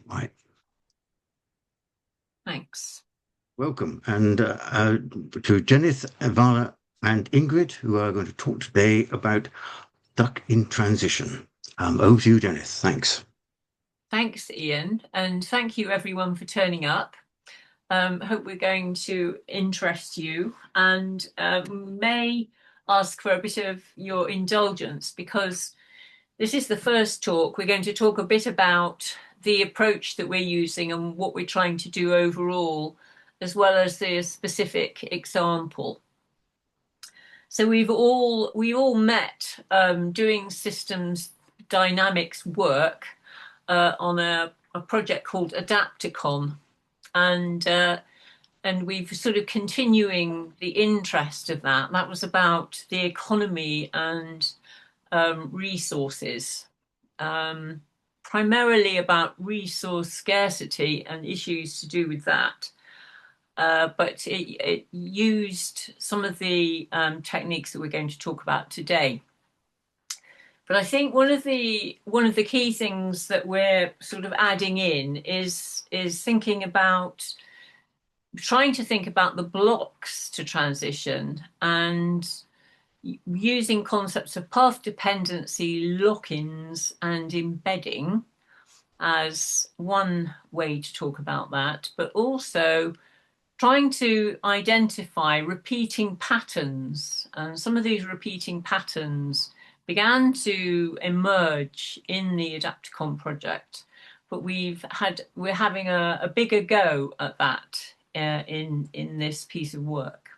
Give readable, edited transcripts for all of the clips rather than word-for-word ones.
Right. Thanks. Welcome. And to Jenneth, Vala and Ingrid, who are going to talk today about duck in transition. Over to you, Jenneth. Thanks. Thanks, Ian, and thank you everyone for turning up. Hope we're going to interest you and may ask for a bit of your indulgence because this is the first talk. We're going to talk a bit about the approach that we're using and what we're trying to do overall, as well as the specific example. So we all met doing systems dynamics work on a project called Adapticon, and we've sort of continuing the interest of that. That was about the economy and resources, primarily about resource scarcity and issues to do with that. But it used some of the techniques that we're going to talk about today. But I think one of the key things that we're sort of adding in is trying to think about the blocks to transition and using concepts of path dependency, lock-ins, and embedding as one way to talk about that, but also trying to identify repeating patterns. And some of these repeating patterns began to emerge in the Adapticon project, but we're having a bigger go at that in this piece of work.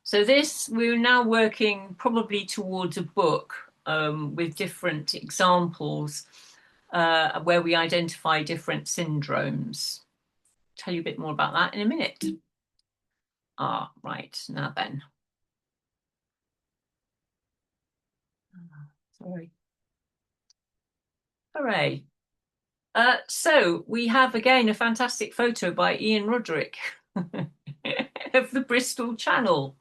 So we're now working probably towards a book with different examples where we identify different syndromes. Tell you a bit more about that in a minute. Right, now then. Sorry. Hooray. So we have again a fantastic photo by Ian Roderick of the Bristol Channel,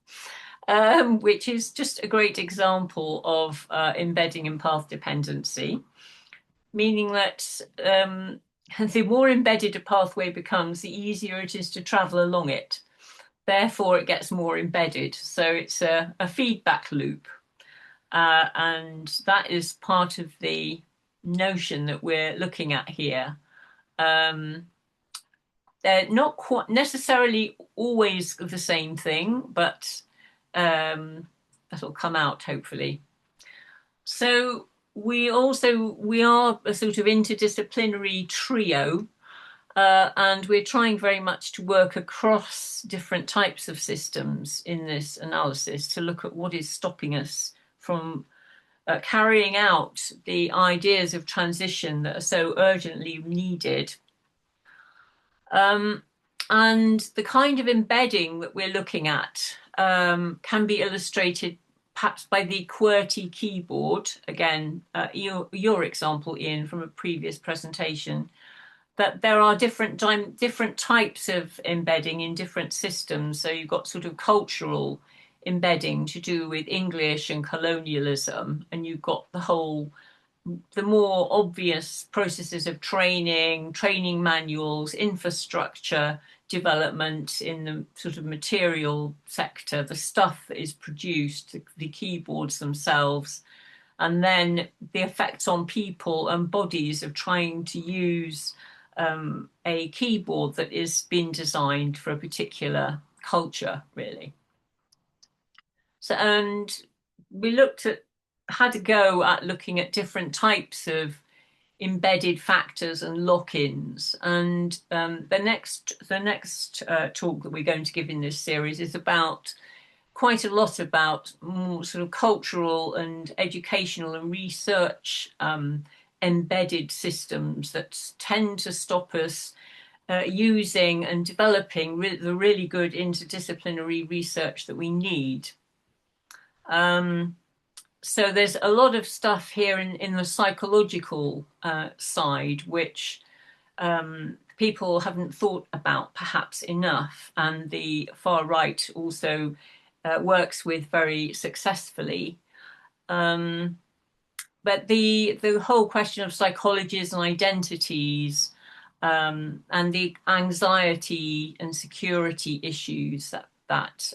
which is just a great example of embedding and path dependency, meaning that the more embedded a pathway becomes, the easier it is to travel along it. Therefore, it gets more embedded. So it's a feedback loop. And that is part of the notion that we're looking at here. They're not quite necessarily always the same thing, but that'll come out hopefully. So we are a sort of interdisciplinary trio, and we're trying very much to work across different types of systems in this analysis to look at what is stopping us from carrying out the ideas of transition that are so urgently needed. And the kind of embedding that we're looking at can be illustrated perhaps by the QWERTY keyboard. Again, your example, Ian, from a previous presentation, that there are different types of embedding in different systems. So you've got sort of cultural embedding to do with English and colonialism, and you've got the more obvious processes of training manuals, infrastructure development in the sort of material sector, the stuff that is produced, the keyboards themselves, and then the effects on people and bodies of trying to use a keyboard that is been designed for a particular culture, really. So, and we had a go at looking at different types of embedded factors and lock-ins. And the next talk that we're going to give in this series is about quite a lot about more sort of cultural and educational and research embedded systems that tend to stop us using and developing the really good interdisciplinary research that we need. So there's a lot of stuff here in the psychological side, which people haven't thought about perhaps enough, and the far right also works with very successfully. But the whole question of psychologies and identities and the anxiety and security issues that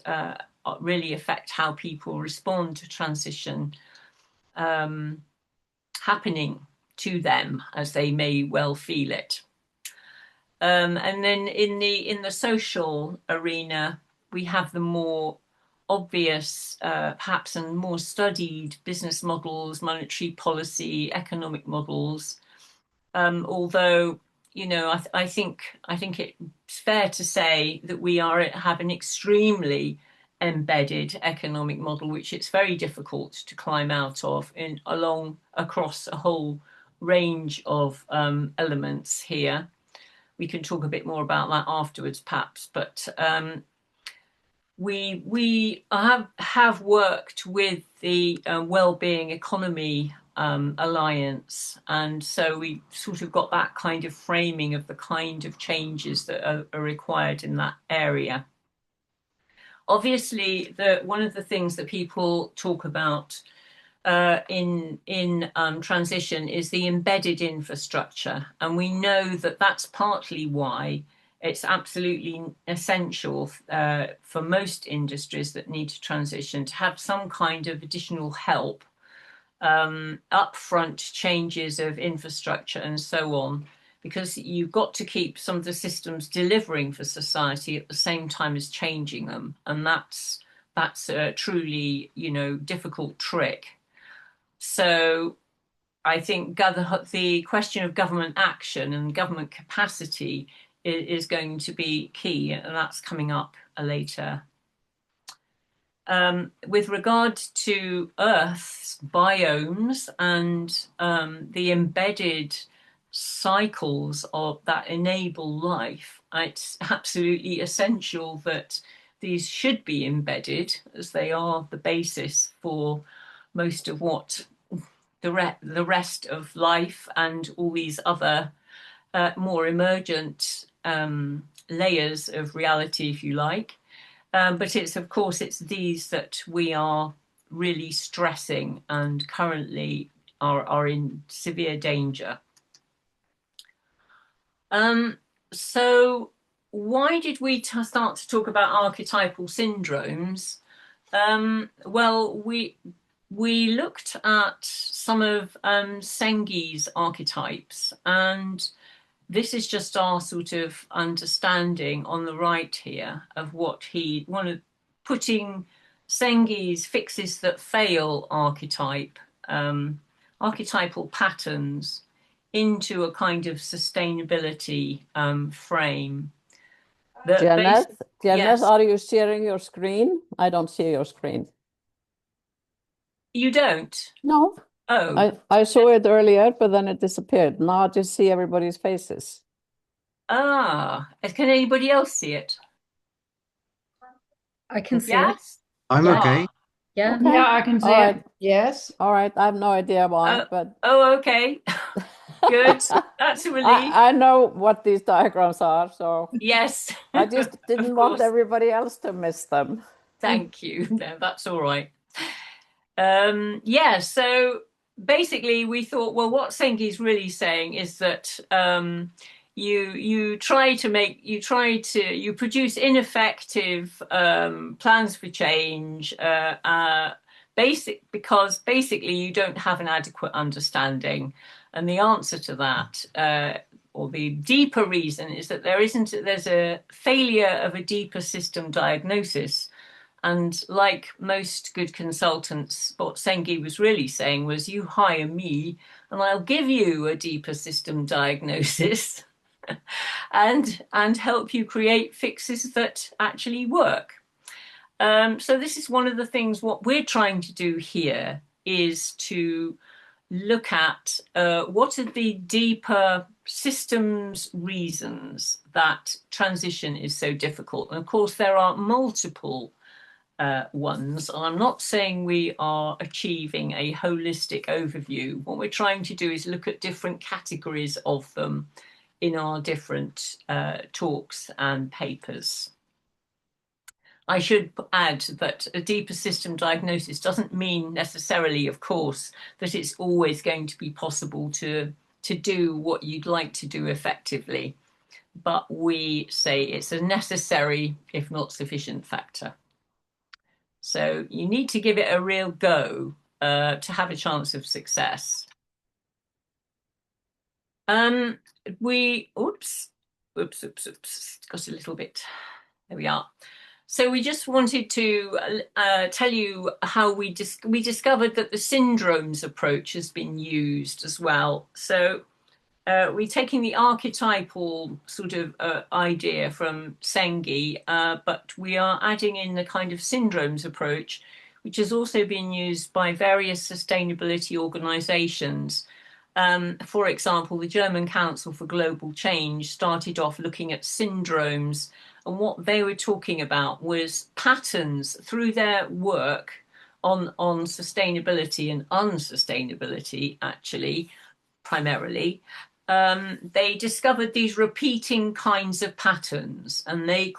really affect how people respond to transition happening to them as they may well feel it. And then in the social arena, we have the more obvious, perhaps, and more studied business models, monetary policy, economic models. Although, you know, I think it's fair to say that we have an extremely embedded economic model, which it's very difficult to climb out of across a whole range of elements here. We can talk a bit more about that afterwards, perhaps, but we have worked with the Wellbeing Economy Alliance, and so we sort of got that kind of framing of the kind of changes that are required in that area. Obviously, one of the things that people talk about in transition is the embedded infrastructure, and we know that that's partly why it's absolutely essential for most industries that need to transition to have some kind of additional help, upfront changes of infrastructure and so on, because you've got to keep some of the systems delivering for society at the same time as changing them, and that's a truly, you know, difficult trick. So I think the question of government action and government capacity is going to be key, and that's coming up later. With regard to Earth's biomes and the embedded cycles that enable life, it's absolutely essential that these should be embedded, as they are the basis for most of what the rest of life and all these other more emergent layers of reality, if you like. But of course, it's these that we are really stressing and currently are in severe danger. So why did we start to talk about archetypal syndromes? Well, we looked at some of Sengi's archetypes, and this is just our sort of understanding on the right here of what he wanted, putting Sengi's fixes that fail archetype, archetypal patterns into a kind of sustainability frame. Jenneth, yes. Are you sharing your screen? I don't see your screen. You don't? No. Oh. I saw it earlier, but then it disappeared. Now I just see everybody's faces. Ah, can anybody else see it? I can see Yes? it. I'm Yeah. okay. Yeah. Okay. Yeah, I can see All it. right. Yes. All right. I have no idea why, but Oh, okay. Good. That's a relief. I know what these diagrams are, so Yes. I just didn't want everybody else to miss them. Thank you. No, that's all right. Yeah, so basically we thought, well, what Sengi's really saying is that you produce ineffective plans for change, because basically you don't have an adequate understanding. And the answer to that, or the deeper reason, is that there's a failure of a deeper system diagnosis. And like most good consultants, what Sengi was really saying was, you hire me and I'll give you a deeper system diagnosis and help you create fixes that actually work. So this is one of the things what we're trying to do here is to look at what are the deeper systems reasons that transition is so difficult. And of course, there are multiple ones. And I'm not saying we are achieving a holistic overview. What we're trying to do is look at different categories of them in our different talks and papers. I should add that a deeper system diagnosis doesn't mean necessarily, of course, that it's always going to be possible to to do what you'd like to do effectively, but we say it's a necessary, if not sufficient, factor. So you need to give it a real go to have a chance of success. Oops, got a little bit, there we are. So we just wanted to tell you how we discovered that the syndromes approach has been used as well. So we're taking the archetypal sort of idea from Sengi, but we are adding in the kind of syndromes approach, which has also been used by various sustainability organizations. For example, the German Council for Global Change started off looking at syndromes, and what they were talking about was patterns through their work on sustainability and unsustainability, actually, primarily. They discovered these repeating kinds of patterns, and they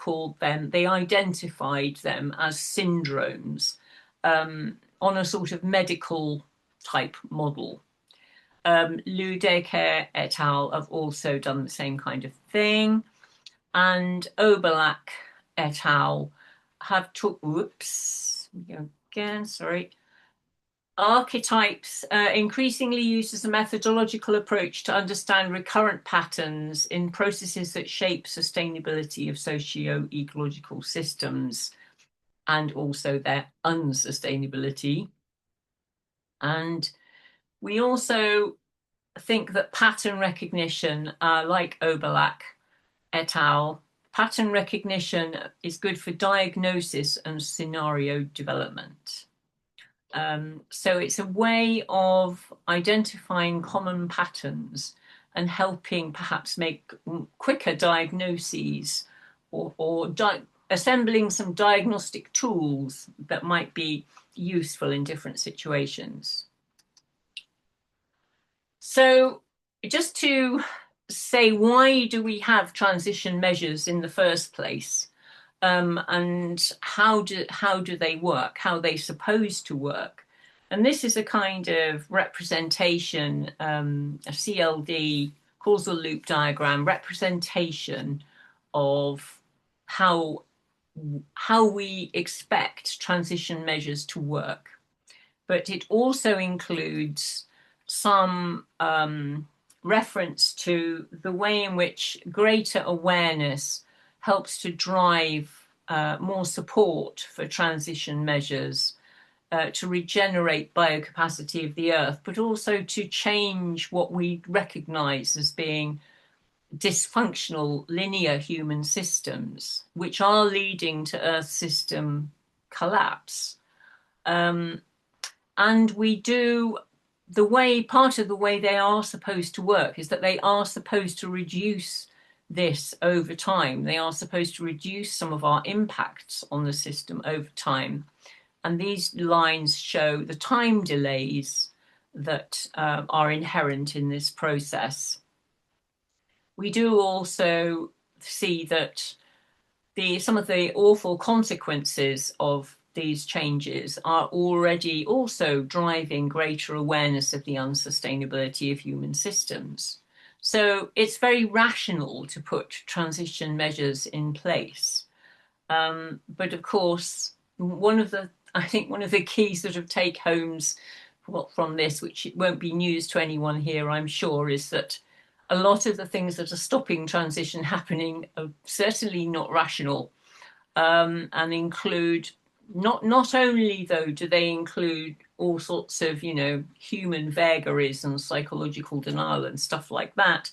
identified them as syndromes on a sort of medical type model. Ludeker et al. Have also done the same kind of thing. And Oberlach et al. Have archetypes increasingly used as a methodological approach to understand recurrent patterns in processes that shape sustainability of socio-ecological systems and also their unsustainability. And we also think that pattern recognition, like Oberlach et al., pattern recognition is good for diagnosis and scenario development. So it's a way of identifying common patterns and helping perhaps make quicker diagnoses or assembling some diagnostic tools that might be useful in different situations. So just to say, why do we have transition measures in the first place? And how do they work? How are they supposed to work? And this is a kind of representation, a CLD, causal loop diagram, representation of how we expect transition measures to work. But it also includes some reference to the way in which greater awareness helps to drive more support for transition measures to regenerate biocapacity of the earth, but also to change what we recognize as being dysfunctional linear human systems, which are leading to Earth system collapse. And we do part of the way they are supposed to work is that they are supposed to reduce this over time. They are supposed to reduce some of our impacts on the system over time. And these lines show the time delays that are inherent in this process. We do also see that some of the awful consequences of these changes are already also driving greater awareness of the unsustainability of human systems. So it's very rational to put transition measures in place. But of course, one of the key sort of take homes from this, which won't be news to anyone here, I'm sure, is that a lot of the things that are stopping transition happening are certainly not rational, and include not only, though, do they include all sorts of, human vagaries and psychological denial and stuff like that,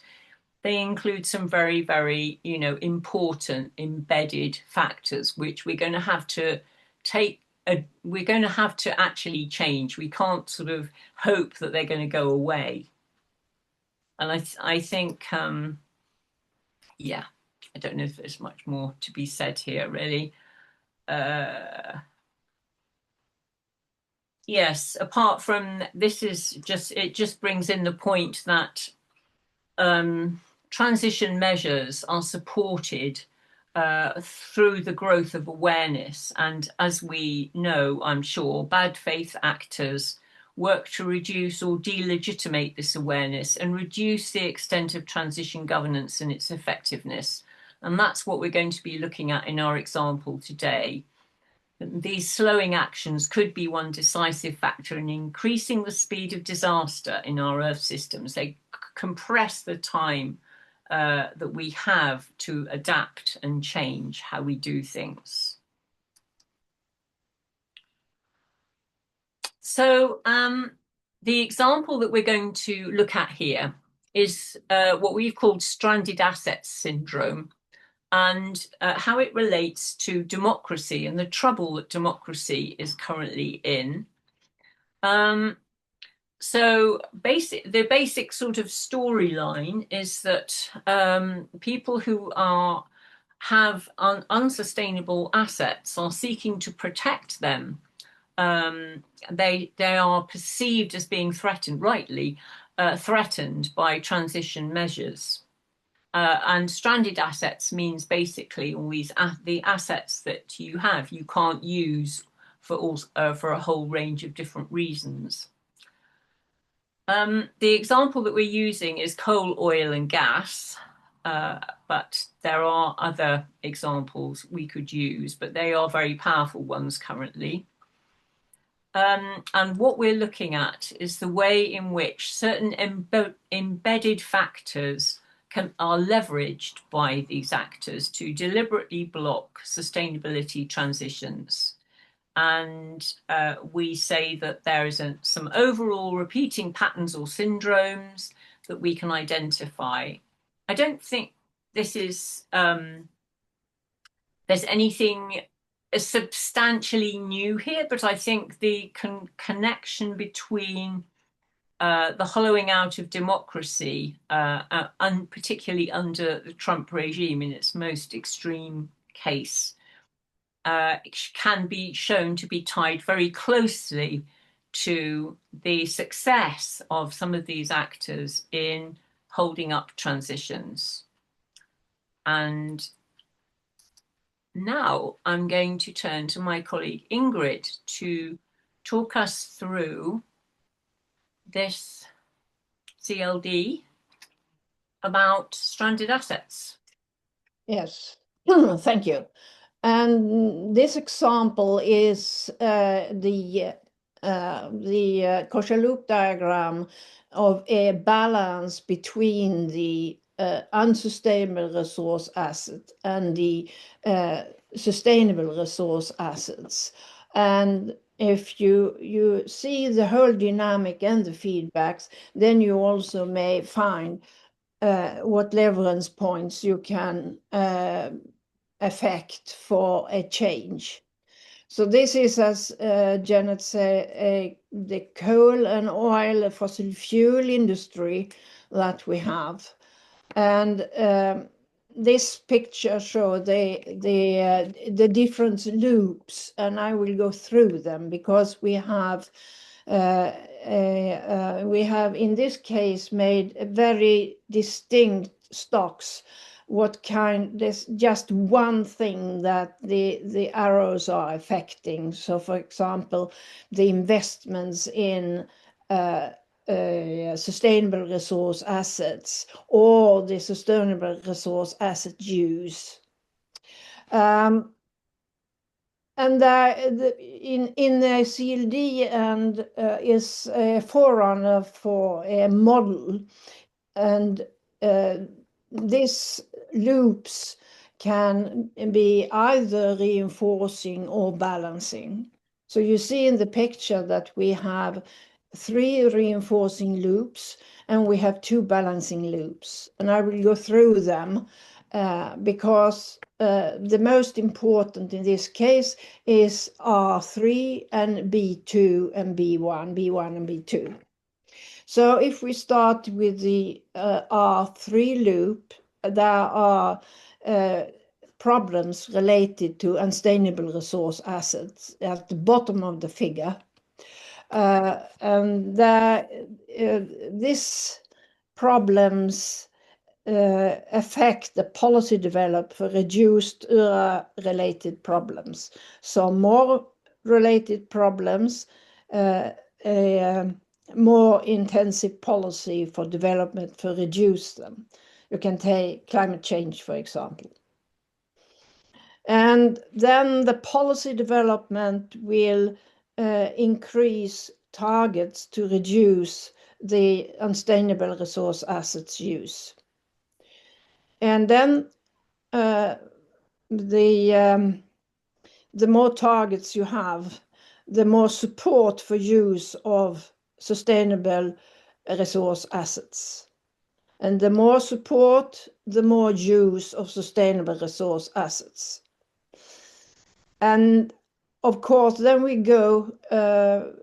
they include some very, very, important embedded factors, which we're going to have to actually change. We can't sort of hope that they're going to go away. And I think, I don't know if there's much more to be said here, really. Yes, apart from this, it just brings in the point that transition measures are supported through the growth of awareness. And as we know, I'm sure, bad faith actors work to reduce or delegitimate this awareness and reduce the extent of transition governance and its effectiveness. And that's what we're going to be looking at in our example today. These slowing actions could be one decisive factor in increasing the speed of disaster in our Earth systems. They compress the time that we have to adapt and change how we do things. So the example that we're going to look at here is what we've called stranded assets syndrome, and how it relates to democracy and the trouble that democracy is currently in. So the basic sort of storyline is that people who have unsustainable assets are seeking to protect them. They are perceived as being threatened, rightly threatened by transition measures. And stranded assets means basically all these the assets that you have you can't use for a whole range of different reasons. The example that we're using is coal, oil, and gas, but there are other examples we could use, but they are very powerful ones currently. And what we're looking at is the way in which certain embedded factors are leveraged by these actors to deliberately block sustainability transitions. And we say that there is some overall repeating patterns or syndromes that we can identify. I don't think this is there's anything substantially new here, but I think the connection between the hollowing out of democracy, and particularly under the Trump regime in its most extreme case, can be shown to be tied very closely to the success of some of these actors in holding up transitions. And now I'm going to turn to my colleague Ingrid to talk us through this CLD about stranded assets. Yes, thank you. And this example is the causal loop diagram of a balance between the unsustainable resource asset and the sustainable resource assets. And if you see the whole dynamic and the feedbacks, then you also may find what leverage points you can affect for a change. So this is, as Jenneth said, the coal and oil fossil fuel industry that we have. And this picture shows the different loops, and I will go through them because we have in this case made very distinct stocks. There's just one thing that the arrows are affecting. So for example, the investments in sustainable resource assets or the sustainable resource asset use. And in the CLD and is a forerunner for a model, and these loops can be either reinforcing or balancing. So you see in the picture that we have 3 reinforcing loops and we have 2 balancing loops, and I will go through them because the most important in this case is R3 and B2 and B1 and B2. So if we start with the R3 loop, there are problems related to unsustainable resource assets at the bottom of the figure. And these problems affect the policy developed for reduced related problems. So more related problems a more intensive policy for development to reduce them. You can take climate change, for example. And then the policy development will increase targets to reduce the unsustainable resource assets use. And then the more targets you have, the more support for use of sustainable resource assets. And the more support, the more use of sustainable resource assets. And of course, then we go to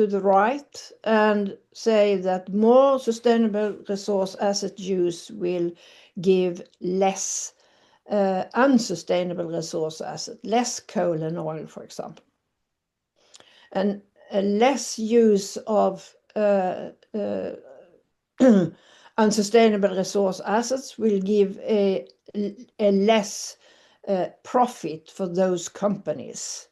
the right and say that more sustainable resource asset use will give less unsustainable resource asset, less coal and oil, for example. And less use of unsustainable resource assets will give a less profit for those companies.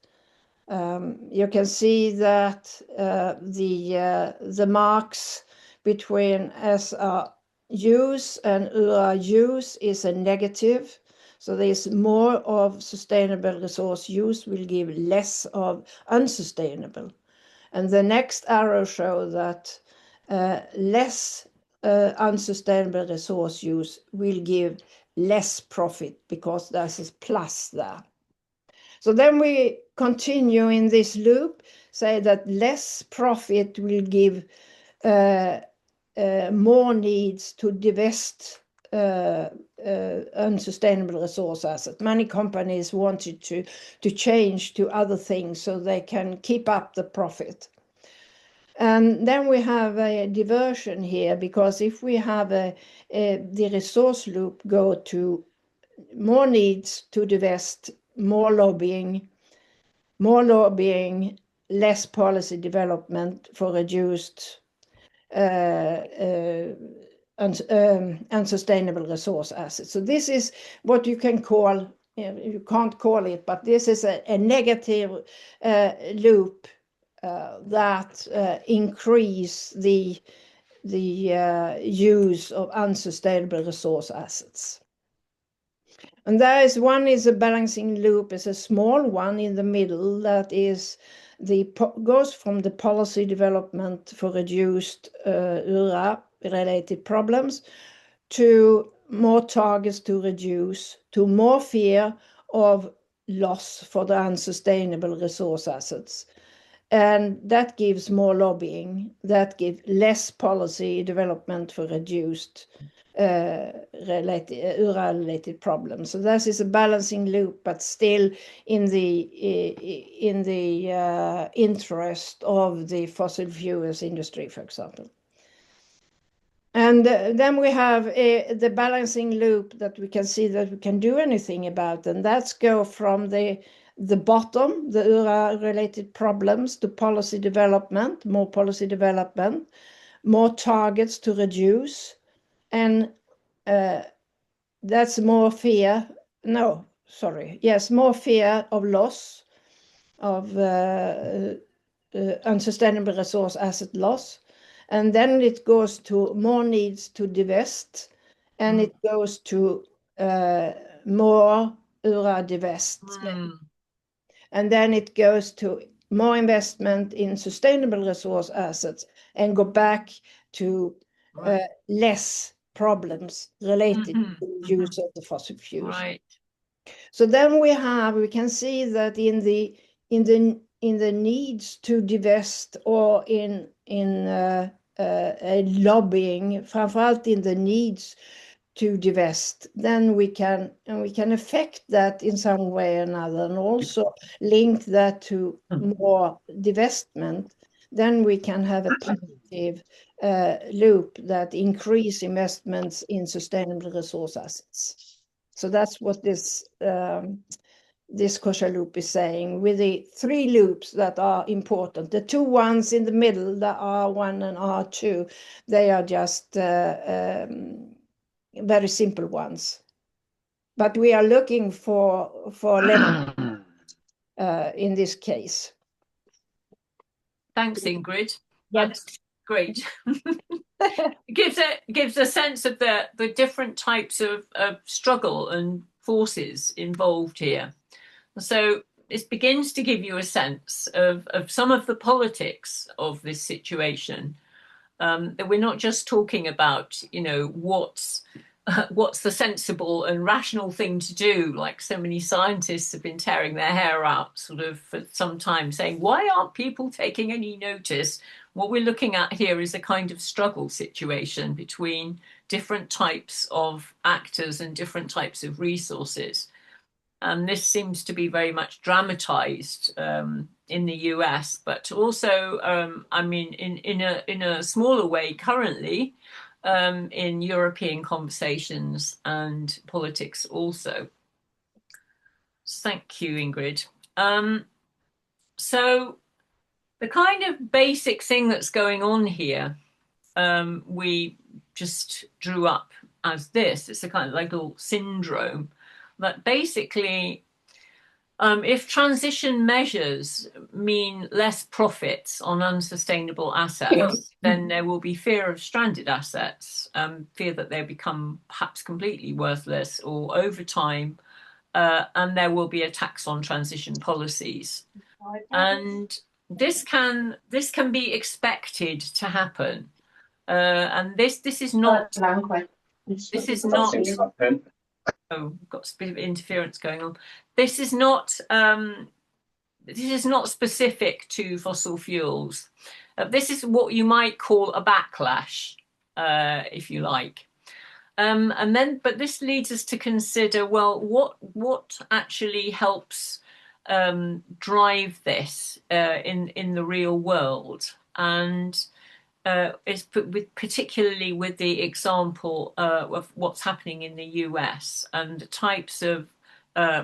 You can see that the marks between SR use and URA use is a negative. So there's more of sustainable resource use will give less of unsustainable. And the next arrow shows that less unsustainable resource use will give less profit because there's a plus there. So then we continue in this loop, say that less profit will give more needs to divest unsustainable resource assets. Many companies wanted to change to other things so they can keep up the profit. And then we have a diversion here, because if we have the resource loop go to more needs to divest, more lobbying, less policy development for reduced unsustainable resource assets. So this is what you can call, you can't call it, but this is a negative loop that increase the use of unsustainable resource assets. And there is one is a balancing loop, is a small one in the middle that is goes from the policy development for reduced URA-related problems to more targets to reduce, to more fear of loss for the unsustainable resource assets. And that gives more lobbying, that gives less policy development for reduced URA-related problems. So this is a balancing loop, but still in the interest of the fossil fuels industry, for example. And then we have the balancing loop that we can see that we can do anything about, and that's go from the bottom, the URA-related problems, to policy development, more targets to reduce, and that's more fear. No, sorry. Yes, more fear of loss of unsustainable resource asset loss. And then it goes to more needs to divest, and it goes to more URA divestment. And then it goes to more investment in sustainable resource assets and go back to less problems related to the use of the fossil fuels. Right. So then we can see that in the needs to divest, or in lobbying, framförallt in the needs to divest, then we can affect that in some way or another, and also link that to more divestment. Then we can have a positive loop that increase investments in sustainable resource assets. So that's what this causal loop is saying, with the three loops that are important. The two ones in the middle, the R1 and R2, they are just very simple ones. But we are looking for level in this case. Thanks, Ingrid. Yep. That's great. It gives a sense of the different types of struggle and forces involved here. So it begins to give you a sense of some of the politics of this situation. That we're not just talking about, what's the sensible and rational thing to do, like so many scientists have been tearing their hair out sort of for some time, saying, why aren't people taking any notice? What we're looking at here is a kind of struggle situation between different types of actors and different types of resources. And this seems to be very much dramatized in the US, but also, in a smaller way currently in European conversations and politics also. Thank you, Ingrid. So the kind of basic thing that's going on here, we just drew up as this. It's a kind of like a little syndrome. But basically, if transition measures mean less profits on unsustainable assets, then there will be fear of stranded assets, fear that they become perhaps completely worthless or over time, and there will be a tax on transition policies. And this can be expected to happen. And this is not. Oh, got a bit of interference going on. This is not specific to fossil fuels. This is what you might call a backlash, if you like. But this leads us to consider, well, what actually helps drive this in the real world, and is particularly with the example of what's happening in the US and the types of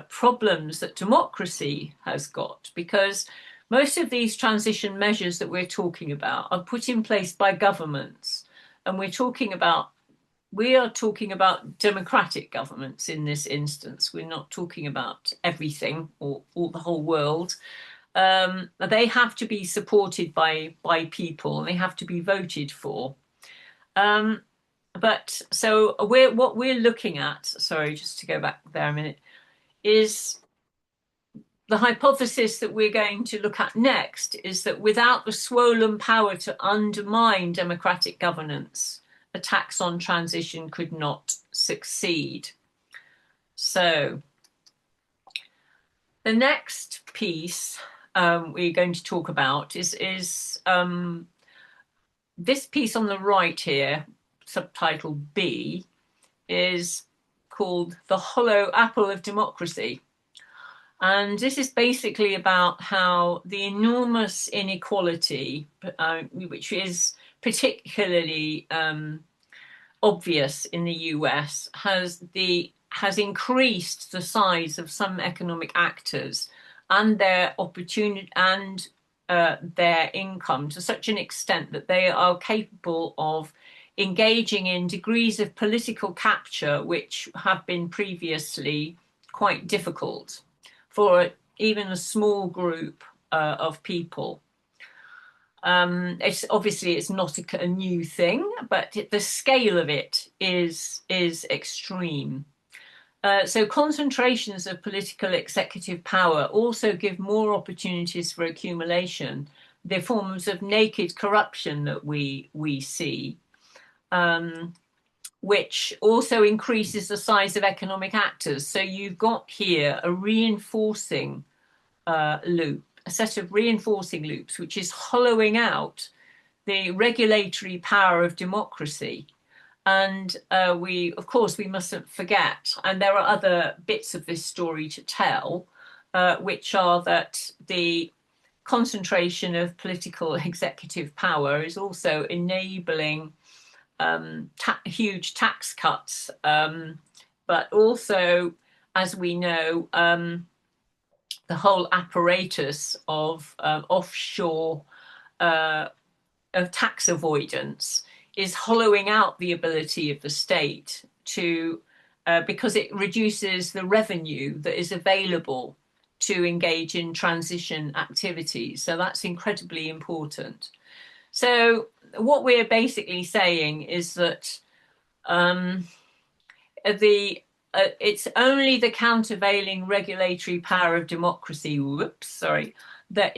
problems that democracy has got, because most of these transition measures that we're talking about are put in place by governments, and we are talking about democratic governments in this instance. We're not talking about everything or the whole world. They have to be supported by people, and they have to be voted for. But so what we're looking at, sorry, just to go back there a minute, is the hypothesis that we're going to look at next is that without the swollen power to undermine democratic governance, a tax on transition could not succeed. So the next piece we're going to talk about is this piece on the right here, subtitle B, is called The Hollow Apple of Democracy. And this is basically about how the enormous inequality, which is particularly obvious in the US, has increased the size of some economic actors and their opportunity and their income to such an extent that they are capable of engaging in degrees of political capture which have been previously quite difficult for even a small group of people. It's not a new thing, but the scale of it is extreme. So concentrations of political executive power also give more opportunities for accumulation, the forms of naked corruption that we see, which also increases the size of economic actors. So you've got here a reinforcing loop, a set of reinforcing loops, which is hollowing out the regulatory power of democracy. And we mustn't forget, and there are other bits of this story to tell, which are that the concentration of political executive power is also enabling huge tax cuts, but also, as we know, the whole apparatus of offshore of tax avoidance is hollowing out the ability of the state to, because it reduces the revenue that is available to engage in transition activities. So that's incredibly important. So what we're basically saying is that it's only the countervailing regulatory power of democracy, that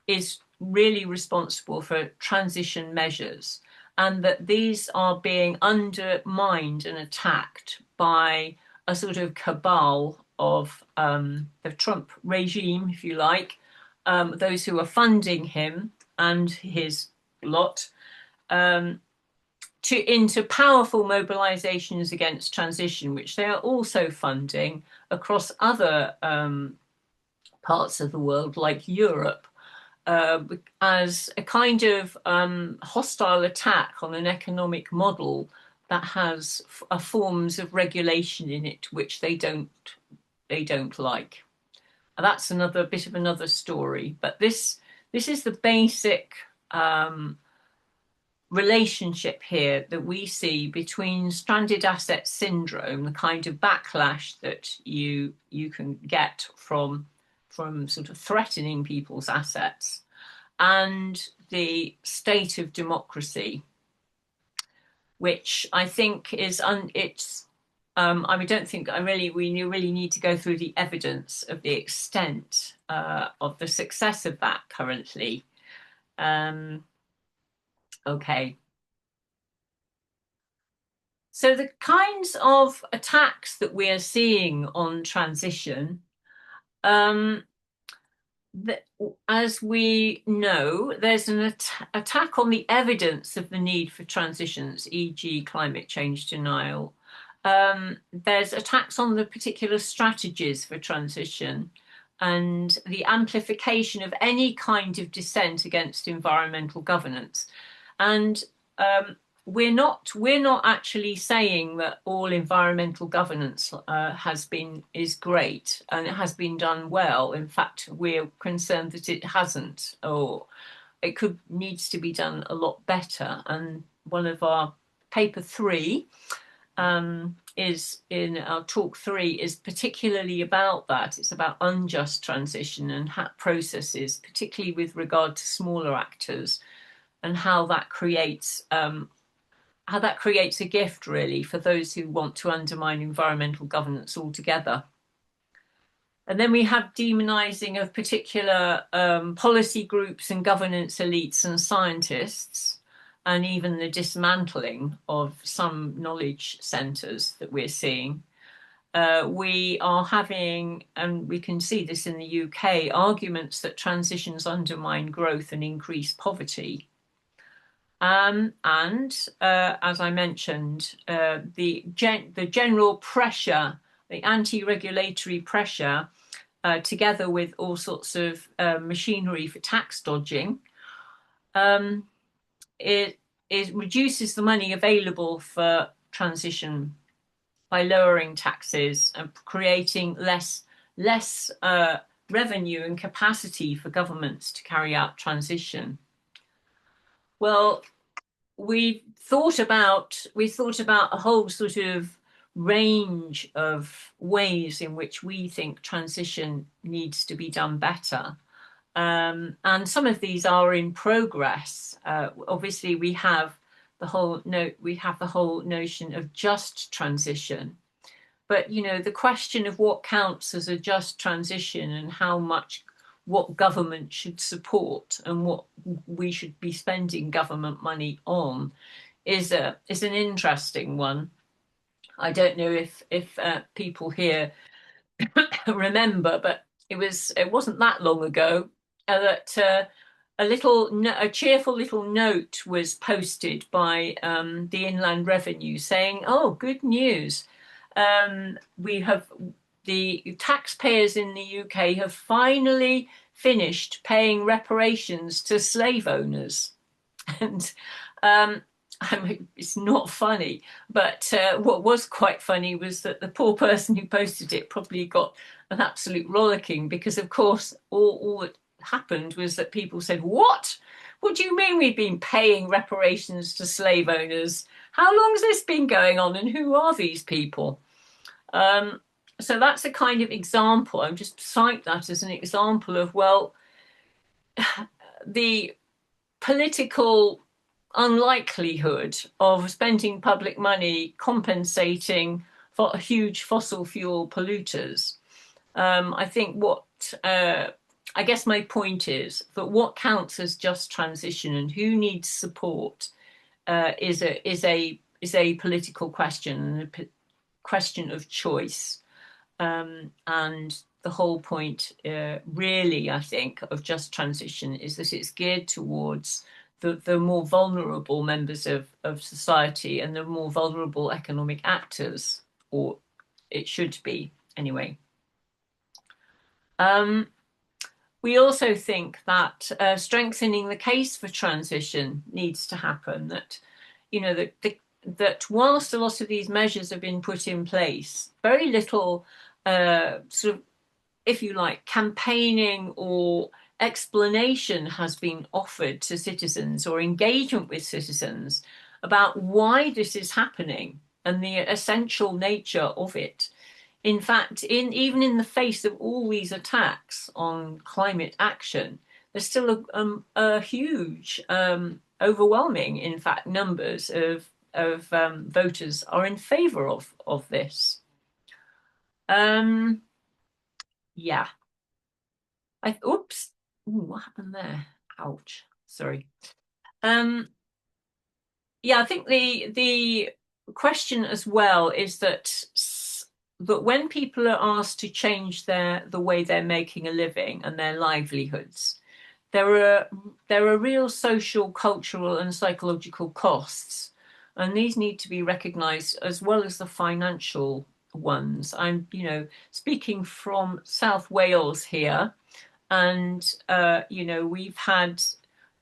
is really responsible for transition measures, and that these are being undermined and attacked by a sort of cabal of the Trump regime, if you like, those who are funding him and his lot, into powerful mobilizations against transition, which they are also funding across other parts of the world, like Europe, as a kind of hostile attack on an economic model that has forms of regulation in it which they don't like. And that's another bit of another story. But this is the basic relationship here that we see between stranded asset syndrome, the kind of backlash that you can get from sort of threatening people's assets, and the state of democracy, which I think is I don't think we really need to go through the evidence of the extent of the success of that currently. Okay. So the kinds of attacks that we are seeing on transition, as we know, there's an attack on the evidence of the need for transitions, e.g. climate change denial. There's attacks on the particular strategies for transition and the amplification of any kind of dissent against environmental governance. And we're not actually saying that all environmental governance is great and it has been done well. In fact, we're concerned that it hasn't, or it needs to be done a lot better. And one of our paper 3 is in our talk 3 is particularly about that. It's about unjust transition and processes, particularly with regard to smaller actors, and how that creates a gift, really, for those who want to undermine environmental governance altogether. And then we have demonizing of particular policy groups and governance elites and scientists, and even the dismantling of some knowledge centers that we're seeing. We are having, and we can see this in the UK, arguments that transitions undermine growth and increase poverty. And as I mentioned, the general pressure, the anti-regulatory pressure, together with all sorts of machinery for tax dodging, it reduces the money available for transition by lowering taxes and creating less revenue and capacity for governments to carry out transition. Well, we thought about a whole sort of range of ways in which we think transition needs to be done better. And some of these are in progress. Obviously, we have the whole notion of just transition. But, you know, the question of what counts as a just transition and what government should support and what we should be spending government money on is an interesting one. I don't know if people here remember, but it wasn't that long ago that a cheerful little note was posted by the Inland Revenue saying, "Oh, good news! The taxpayers in the UK have finally finished paying reparations to slave owners." And it's not funny, but what was quite funny was that the poor person who posted it probably got an absolute rollicking, because of course all that happened was that people said, What do you mean we've been paying reparations to slave owners? How long has this been going on, and who are these people? so that's a kind of example. I'm just cite that as an example of, well, the political unlikelihood of spending public money compensating for huge fossil fuel polluters. I think what I guess my point is that what counts as just transition and who needs support is a political question, and a question of choice. And the whole point, really, I think, of just transition is that it's geared towards the more vulnerable members of society and the more vulnerable economic actors, or it should be anyway. We also think that strengthening the case for transition needs to happen. That, you know, that whilst a lot of these measures have been put in place, very little sort of, if you like, campaigning or explanation has been offered to citizens, or engagement with citizens about why this is happening and the essential nature of it. In fact, even in the face of all these attacks on climate action, there's still a huge, overwhelming, in fact, numbers of voters are in favour of this. Yeah. Oops. Ooh, what happened there? Ouch. Sorry. Yeah, I think the question as well is that when people are asked to change the way they're making a living and their livelihoods, there are real social, cultural, and psychological costs, and these need to be recognised as well as the financial ones. I'm, speaking from South Wales here, and we've had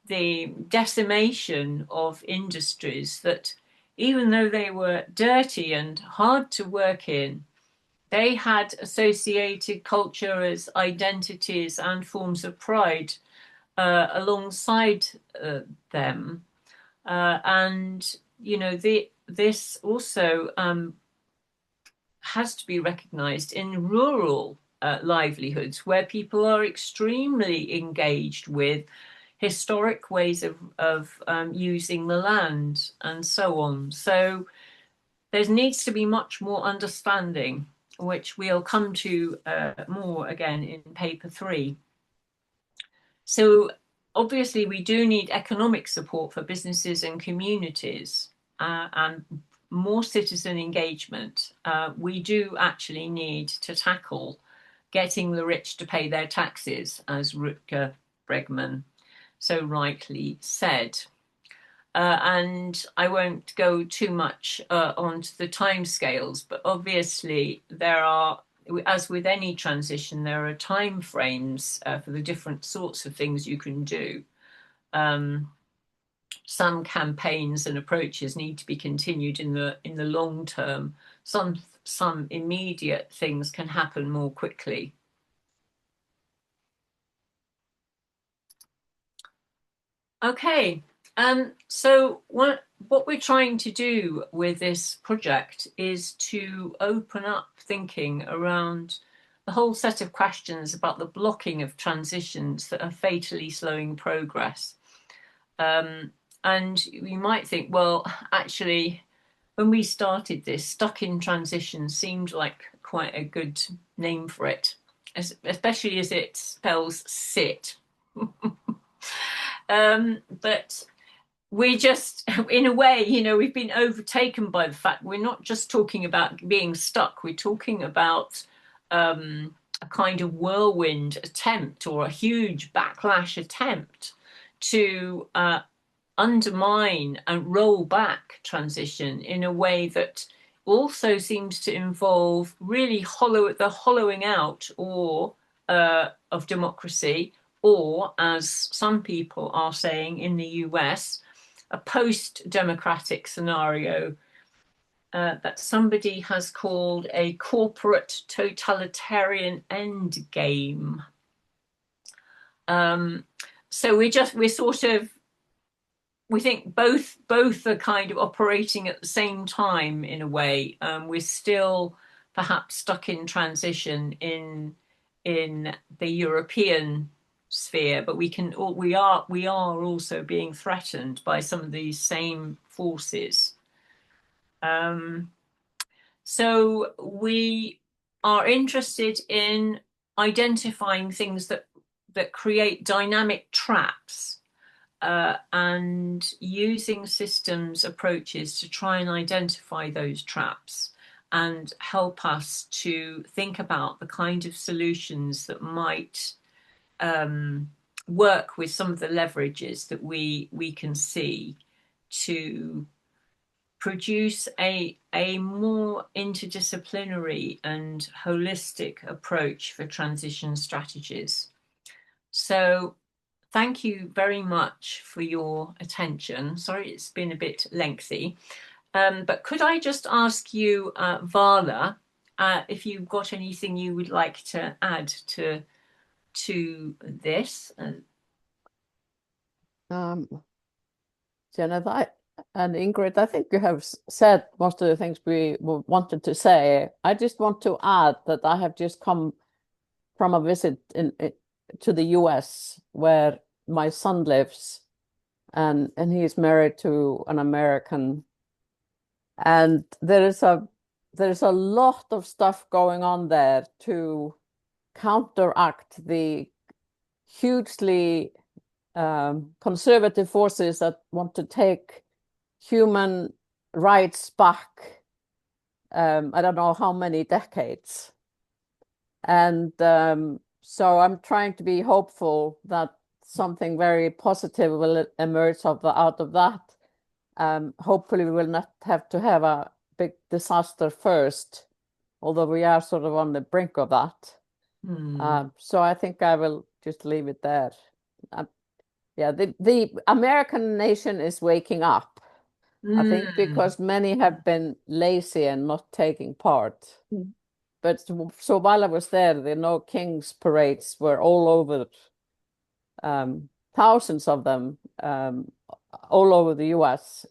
the decimation of industries that, even though they were dirty and hard to work in, they had associated cultures, identities, and forms of pride alongside them. And, this also has to be recognised in rural livelihoods, where people are extremely engaged with historic ways of using the land and so on. So there needs to be much more understanding, which we'll come to more again in paper 3. So obviously we do need economic support for businesses and communities, and more citizen engagement. We do actually need to tackle getting the rich to pay their taxes, as Rutger Bregman so rightly said. And I won't go too much onto the timescales, but obviously there are, as with any transition, there are time frames for the different sorts of things you can do. Some campaigns and approaches need to be continued in the long term. Some immediate things can happen more quickly. Okay. So what we're trying to do with this project is to open up thinking around the whole set of questions about the blocking of transitions that are fatally slowing progress. And you might think, well, actually, when we started this, stuck in transition seemed like quite a good name for it, especially as it spells sit. But we just, in a way, we've been overtaken by the fact we're not just talking about being stuck, we're talking about a kind of whirlwind attempt, or a huge backlash attempt to undermine and roll back transition in a way that also seems to involve really the hollowing out of democracy, or, as some people are saying in the US, a post-democratic scenario that somebody has called a corporate totalitarian endgame. So we think both are kind of operating at the same time in a way. We're still perhaps stuck in transition in the European sphere, but we are also being threatened by some of these same forces. So we are interested in identifying things that create dynamic traps, and using systems approaches to try and identify those traps and help us to think about the kind of solutions that might work with some of the leverages that we can see to produce a more interdisciplinary and holistic approach for transition strategies. So thank you very much for your attention. Sorry, it's been a bit lengthy. But could I just ask you, Vala, if you've got anything you would like to add to this? Jenneth and Ingrid, I think you have said most of the things we wanted to say. I just want to add that I have just come from a visit to the US, where my son lives, and he's married to an American, and there is a lot of stuff going on there to counteract the hugely conservative forces that want to take human rights back, I don't know how many decades. And so I'm trying to be hopeful that something very positive will emerge out of that. Hopefully we will not have to have a big disaster first, although we are sort of on the brink of that. So I think I will just leave it there. Yeah, the American nation is waking up. I think because many have been lazy and not taking part. But so while I was there, the No Kings parades were all over, thousands of them, all over the US,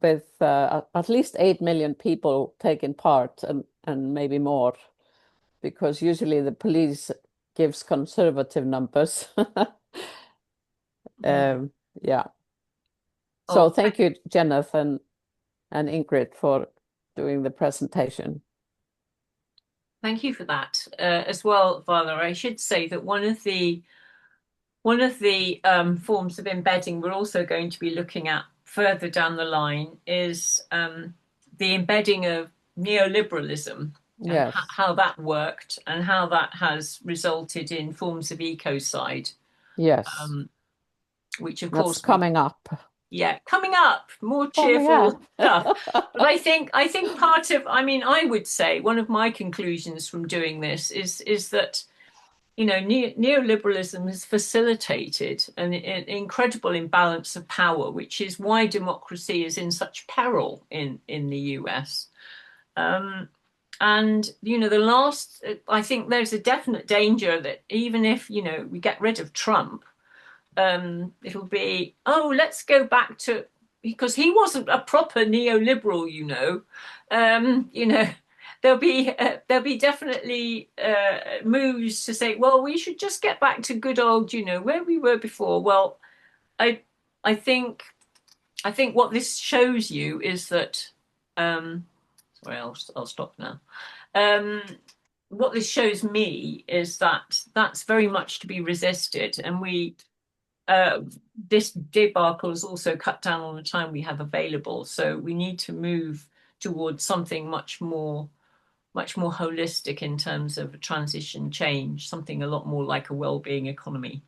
with at least 8 million people taking part, and maybe more, because usually the police gives conservative numbers. Yeah. So thank you, Jenneth and Ingrid, for doing the presentation. Thank you for that as well, Vala. I should say that one of the forms of embedding we're also going to be looking at further down the line is the embedding of neoliberalism. Yes. And how that worked and how that has resulted in forms of ecocide. Yes. Which of That's course coming up. Yeah, coming up, more cheerful stuff. But I think part of, I would say one of my conclusions from doing this is that, neoliberalism has facilitated an incredible imbalance of power, which is why democracy is in such peril in the US. And, I think there's a definite danger that even if, we get rid of Trump, it'll be, let's go back to, because he wasn't a proper neoliberal, there'll be definitely moves to say, well, we should just get back to good old, where we were before. Well, I think what this shows you is that, sorry, I'll stop now. What this shows me is that that's very much to be resisted, and this debacle has also cut down on the time we have available. So we need to move towards something much more holistic in terms of a transition change, something a lot more like a well-being economy.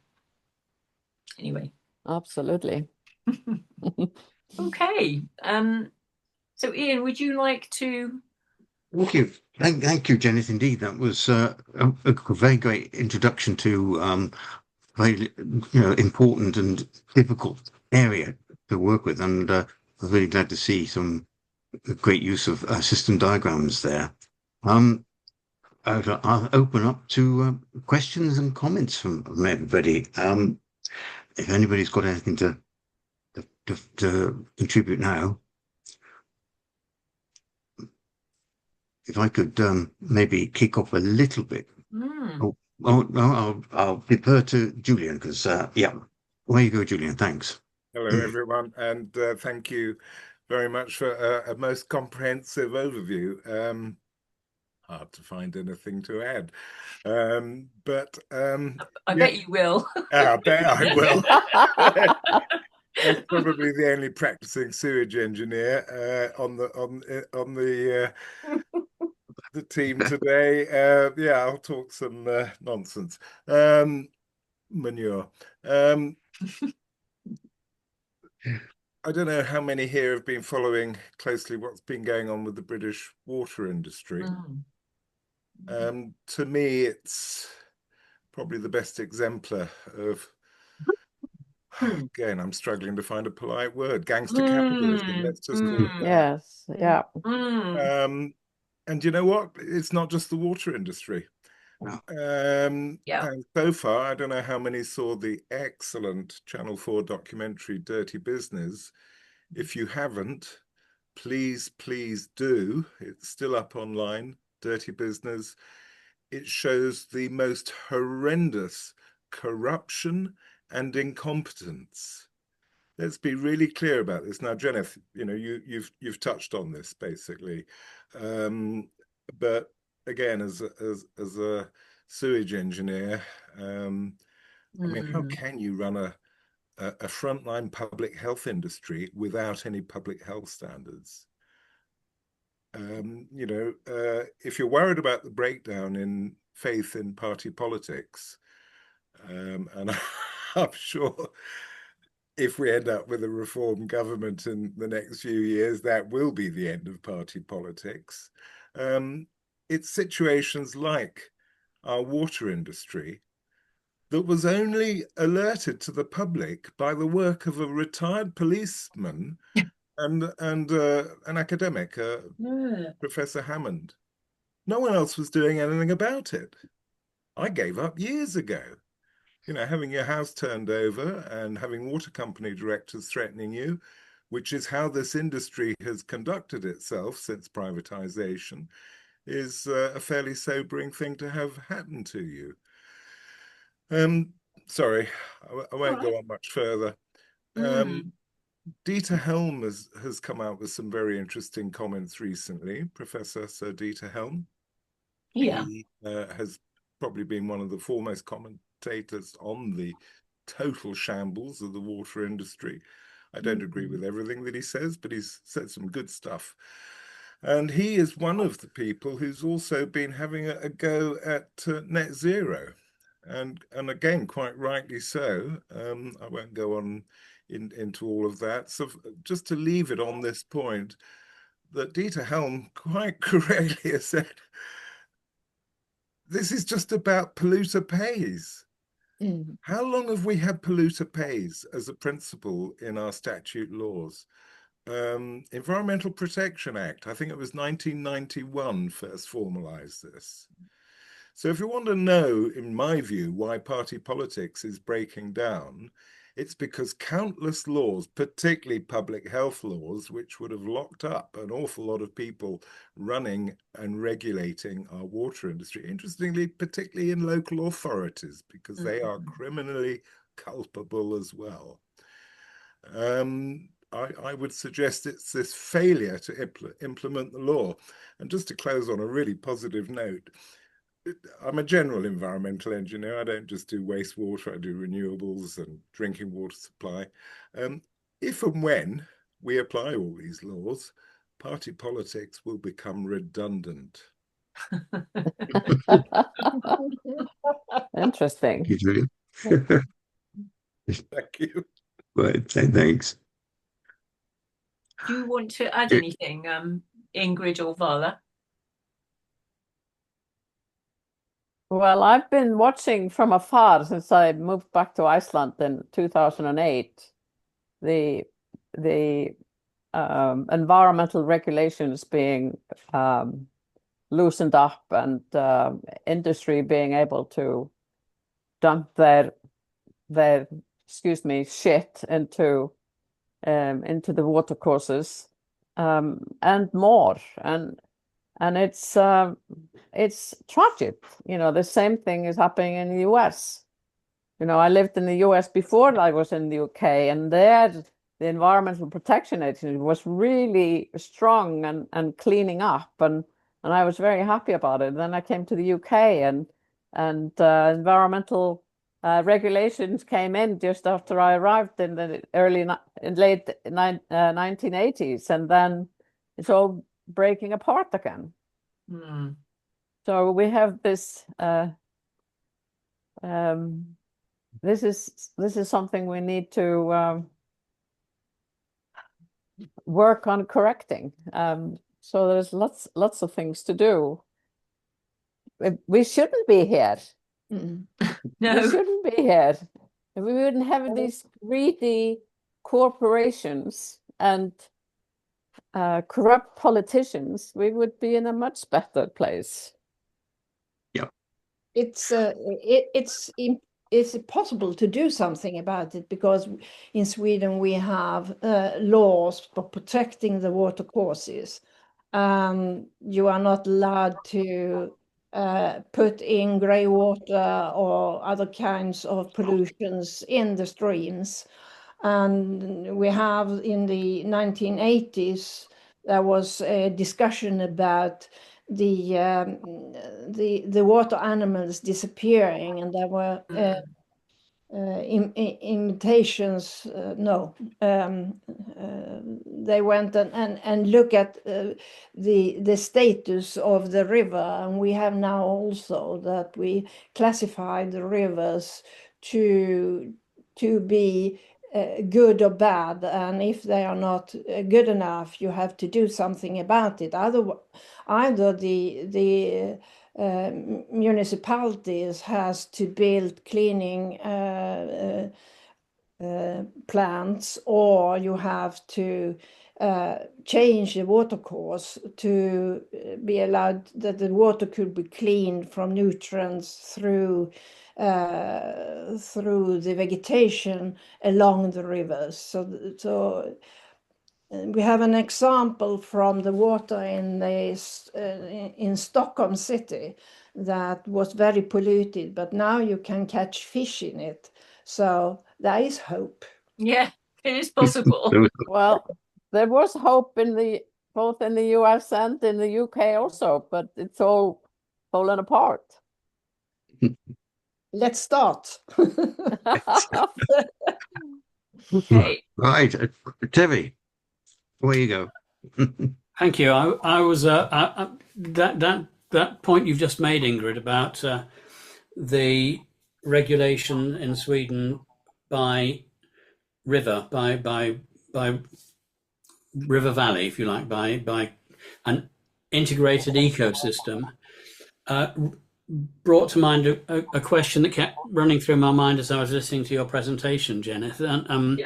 Anyway. Absolutely. Okay. So Ian, would you like to? Thank you. Thank you, Jenneth. Indeed, that was a very great introduction to very important and difficult area to work with, and I'm really glad to see some great use of system diagrams there. I'll open up to questions and comments from everybody. If anybody's got anything to contribute now. if I could maybe kick off a little bit. Mm. Oh, I'll defer to Julian because yeah, away you go, Julian. Thanks. Hello, everyone, and thank you very much for a most comprehensive overview. Hard to find anything to add, but I bet you will. I bet I will. As probably the only practicing sewage engineer on the team today. Yeah, I'll talk some nonsense. Manure. I don't know how many here have been following closely what's been going on with the British water industry. To me, it's probably the best exemplar of, again, I'm struggling to find a polite word, gangster capitalism. Let's just call it that. Yes, yeah. And you know what? It's not just the water industry. And so far, I don't know how many saw the excellent Channel 4 documentary Dirty Business. If you haven't, please do. It's still up online, Dirty Business. It shows the most horrendous corruption and incompetence. Let's be really clear about this. Now, Jenneth, you know, you've touched on this basically. But again, as a sewage engineer, I mean, how can you run a frontline public health industry without any public health standards? You know, if you're worried about the breakdown in faith in party politics, and I'm sure if we end up with a reform government in the next few years, that will be the end of party politics. It's situations like our water industry that was only alerted to the public by the work of a retired policeman and an academic, Professor Hammond. No one else was doing anything about it. I gave up years ago. You know, having your house turned over and having water company directors threatening you, which is how this industry has conducted itself since privatization, is a fairly sobering thing to have happen to you. Sorry, I won't go on much further. Dieter Helm has come out with some very interesting comments recently, Professor Sir Dieter Helm. Yeah. He has probably been one of the foremost commentators on the total shambles of the water industry. I don't agree with everything that he says, but he's said some good stuff. And he is one of the people who's also been having a go at net zero. And again, quite rightly so. I won't go on into all of that. So just to leave it on this point, that Dieter Helm quite correctly has said, this is just about polluter pays. How long have we had polluter pays as a principle in our statute laws? Environmental Protection Act, I think it was 1991 first formalized this. So if you want to know, in my view, why party politics is breaking down, it's because countless laws, particularly public health laws, which would have locked up an awful lot of people running and regulating our water industry, interestingly, particularly in local authorities, because they are criminally culpable as well. I would suggest it's this failure to implement the law. And just to close on a really positive note, I'm a general environmental engineer. I don't just do wastewater, I do renewables and drinking water supply. If and when we apply all these laws, party politics will become redundant. Interesting. Thank you, Julian. Thank you. Right, thanks. Do you want to add anything, Ingrid or Vala? Well, I've been watching from afar since I moved back to Iceland in 2008. The environmental regulations being loosened up and industry being able to dump their shit into the water courses and more. And and it's tragic. The same thing is happening in the US. I lived in the US before I was in the UK, and there the Environmental Protection Agency was really strong and cleaning up, and I was very happy about it. Then I came to the UK, and environmental regulations came in just after I arrived in the late 1980s, and then it's all breaking apart again. Mm. So we have this. This is something we need to work on correcting. So there's lots of things to do. We shouldn't be here. Mm. No. We shouldn't be here. If we wouldn't have these greedy corporations and corrupt politicians, we would be in a much better place. It's possible to do something about it, because in Sweden we have laws for protecting the water courses. You are not allowed to put in grey water or other kinds of pollutions in the streams. And we have, in the 1980s, there was a discussion about the water animals disappearing, and there were invitations. They went and look at the status of the river, and we have now also that we classify the rivers to be good or bad, and if they are not good enough, you have to do something about it. Either the municipalities has to build cleaning plants, or you have to change the water course to be allowed that the water could be cleaned from nutrients through the vegetation along the rivers. So we have an example from the water in Stockholm city that was very polluted, but now you can catch fish in it. So there is hope. Yeah, it is possible. Well, there was hope both in the US and in the UK also, but it's all fallen apart. Let's start. Okay. Right, Tevi, away you go. Thank you. I was that point you've just made, Ingrid, about the regulation in Sweden by river, by river valley, if you like, by an integrated ecosystem, brought to mind a question that kept running through my mind as I was listening to your presentation, Jenneth. And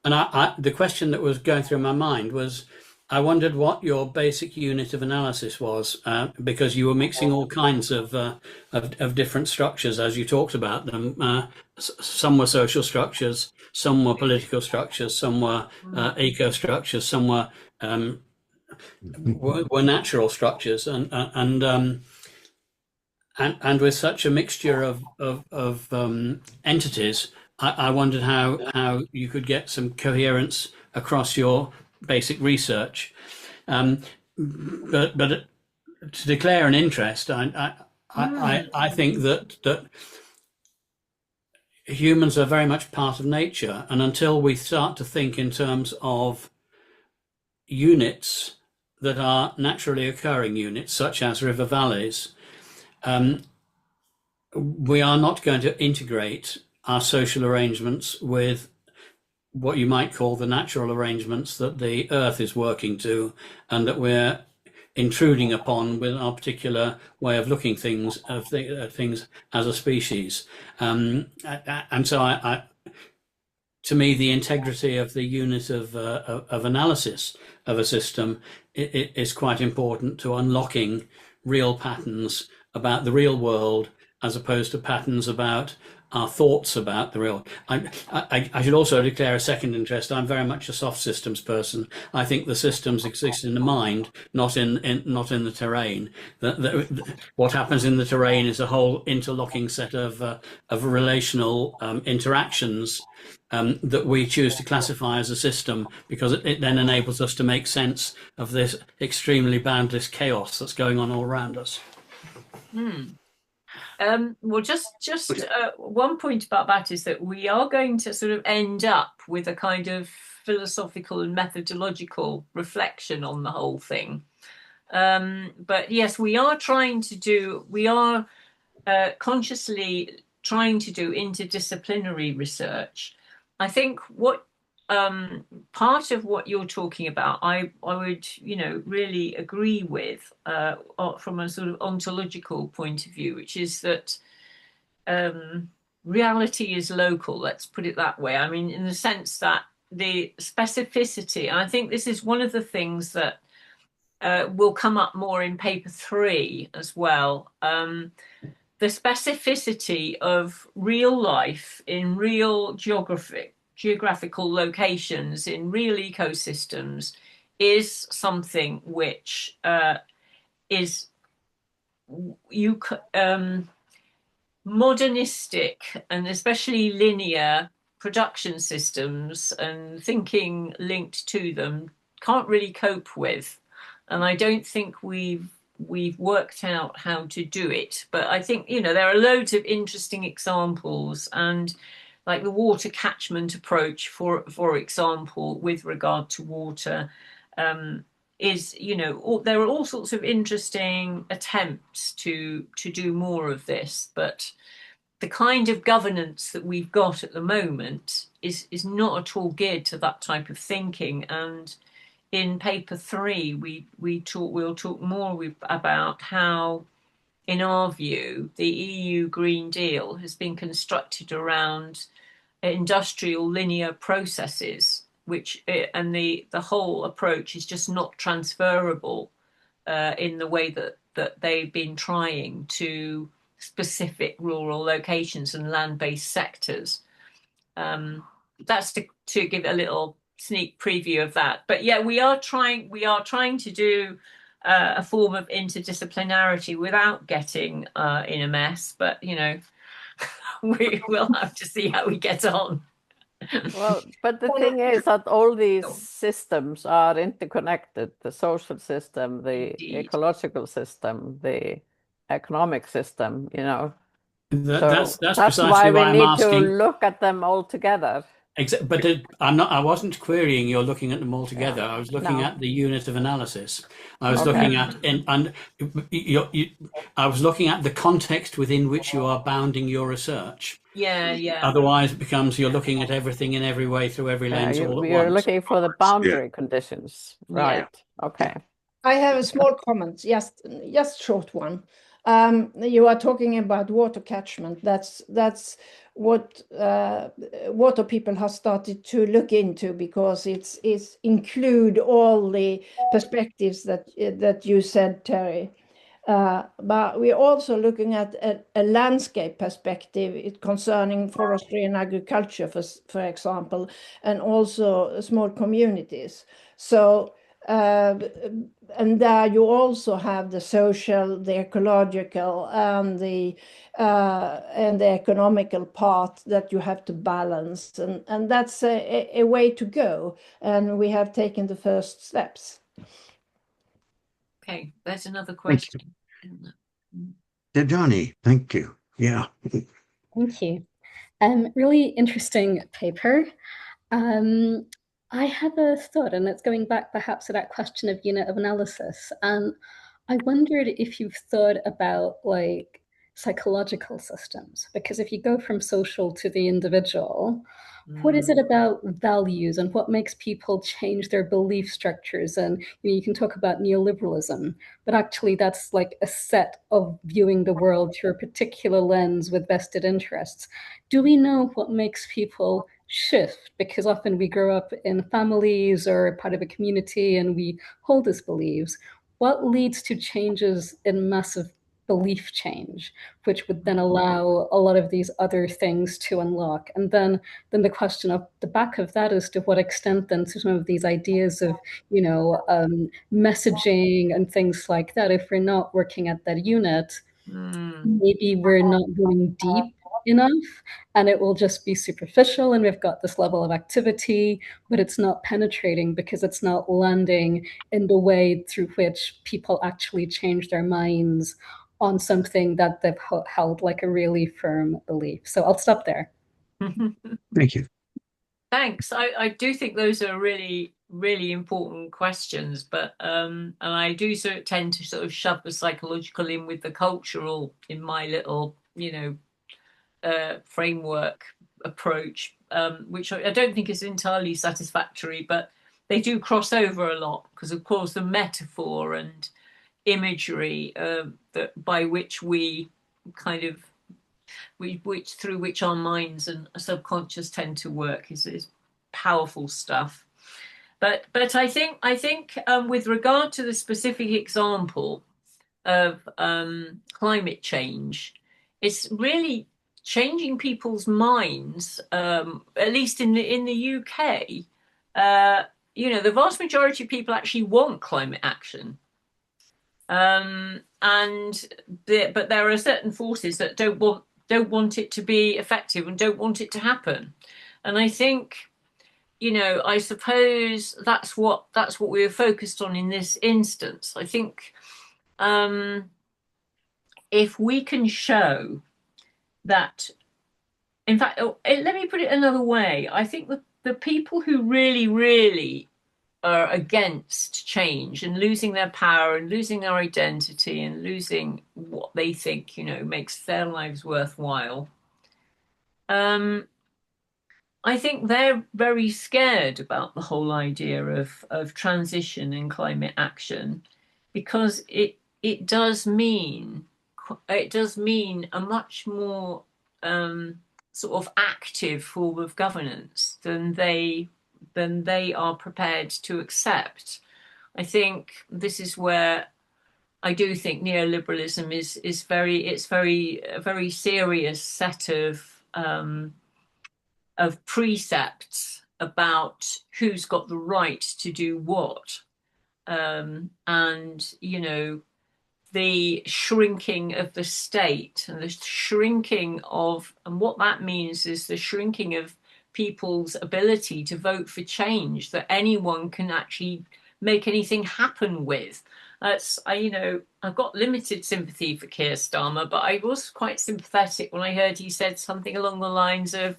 the question that was going through my mind was, I wondered what your basic unit of analysis was, because you were mixing all kinds of different structures as you talked about them. Some were social structures, some were political structures, some were eco structures, some were natural structures, and with such a mixture of entities, I wondered how you could get some coherence across your basic research, but to declare an interest, I think that humans are very much part of nature, and until we start to think in terms of units that are naturally occurring units, such as river valleys, we are not going to integrate our social arrangements with what you might call the natural arrangements that the earth is working to, and that we're intruding upon with our particular way of looking things as a species. And so to me, the integrity of the unit of analysis of a system is quite important to unlocking real patterns about the real world as opposed to patterns about our thoughts about the real. I should also declare a second interest. I'm very much a soft systems person. I think the systems exist in the mind, not in the terrain. What happens in the terrain is a whole interlocking set of relational interactions that we choose to classify as a system, because it then enables us to make sense of this extremely boundless chaos that's going on all around us. Well, just one point about that is that we are going to sort of end up with a kind of philosophical and methodological reflection on the whole thing. But yes, we are consciously trying to do interdisciplinary research. I think what part of what you're talking about, I would, really agree with from a sort of ontological point of view, which is that reality is local, let's put it that way. I mean, in the sense that the specificity, and I think this is one of the things that will come up more in paper 3 as well. The specificity of real life in real geographical locations, in real ecosystems, is something which is modernistic and especially linear production systems and thinking linked to them can't really cope with. And I don't think we've worked out how to do it. But I think, there are loads of interesting examples, and like the water catchment approach, for example, with regard to water, is, there are all sorts of interesting attempts to do more of this. But the kind of governance that we've got at the moment is not at all geared to that type of thinking. And in paper 3, we'll talk more about how, in our view, the EU Green Deal has been constructed around industrial linear processes, and the whole approach is just not transferable in the way that they've been trying to specific rural locations and land-based sectors. That's to give a little sneak preview of that. But yeah, we are trying to do a form of interdisciplinarity without getting in a mess. But we will have to see how we get on. Well, but the thing is that all these systems are interconnected: the social system, the Indeed. ecological system, the economic system, That's So that's precisely why we why I'm need to asking. look at them all together. But I wasn't querying you're looking at them all together. Yeah. I was looking No. at the unit of analysis. I was Okay. looking at I was looking at the context within which you are bounding your research. Yeah. Otherwise, it becomes you're looking at everything in every way through every lens all at You're once. looking for the boundary conditions, right? Okay. I have a small comment, just short one. You are talking about water catchment. That's what water people have started to look into, because it's include all the perspectives that you said, Terry. But we're also looking at a landscape perspective concerning forestry and agriculture, for example, and also small communities. So. And there you also have the social, the ecological, and the economical part that you have to balance, and that's a way to go. And we have taken the first steps. Okay, there's another question. Dejani, thank you. Yeah. Thank you. Really interesting paper. I have a thought, and it's going back perhaps to that question of unit of analysis. And I wondered if you've thought about like psychological systems, because if you go from social to the individual, what is it about values and what makes people change their belief structures? And you can talk about neoliberalism, but actually that's like a set of viewing the world through a particular lens with vested interests. Do we know what makes people shift? Because often we grow up in families or part of a community and we hold these beliefs. What leads to changes in massive belief change, which would then allow a lot of these other things to unlock. And then the question of the back of that is to what extent then some of these ideas of, messaging and things like that, if we're not working at that unit, maybe we're not going deep enough, and it will just be superficial, and we've got this level of activity, but it's not penetrating because it's not landing in the way through which people actually change their minds on something that they've held like a really firm belief. So I'll stop there. Thank you. Thanks. I do think those are really, really important questions, but and I do tend to sort of shove the psychological in with the cultural in my little, framework approach, which I don't think is entirely satisfactory, but they do cross over a lot because, of course, the metaphor and imagery that by which we kind of through which our minds and subconscious tend to work is powerful stuff. But I think with regard to the specific example of climate change, it's really changing people's minds. At least in the UK, the vast majority of people actually want climate action. But there are certain forces that don't want it to be effective and don't want it to happen. And I think, I suppose that's what we were focused on in this instance. I think if we can show that, in fact, let me put it another way. I think the people who really, really are against change and losing their power and losing their identity and losing what they think, makes their lives worthwhile. I think they're very scared about the whole idea of transition and climate action, because it does mean a much more sort of active form of governance than they are prepared to accept. I think this is where I do think neoliberalism is a very serious set of precepts about who's got the right to do what, and the shrinking of the state and the shrinking of, and what that means is the shrinking of people's ability to vote for change that anyone can actually make anything happen with. I've got limited sympathy for Keir Starmer, but I was quite sympathetic when I heard he said something along the lines of,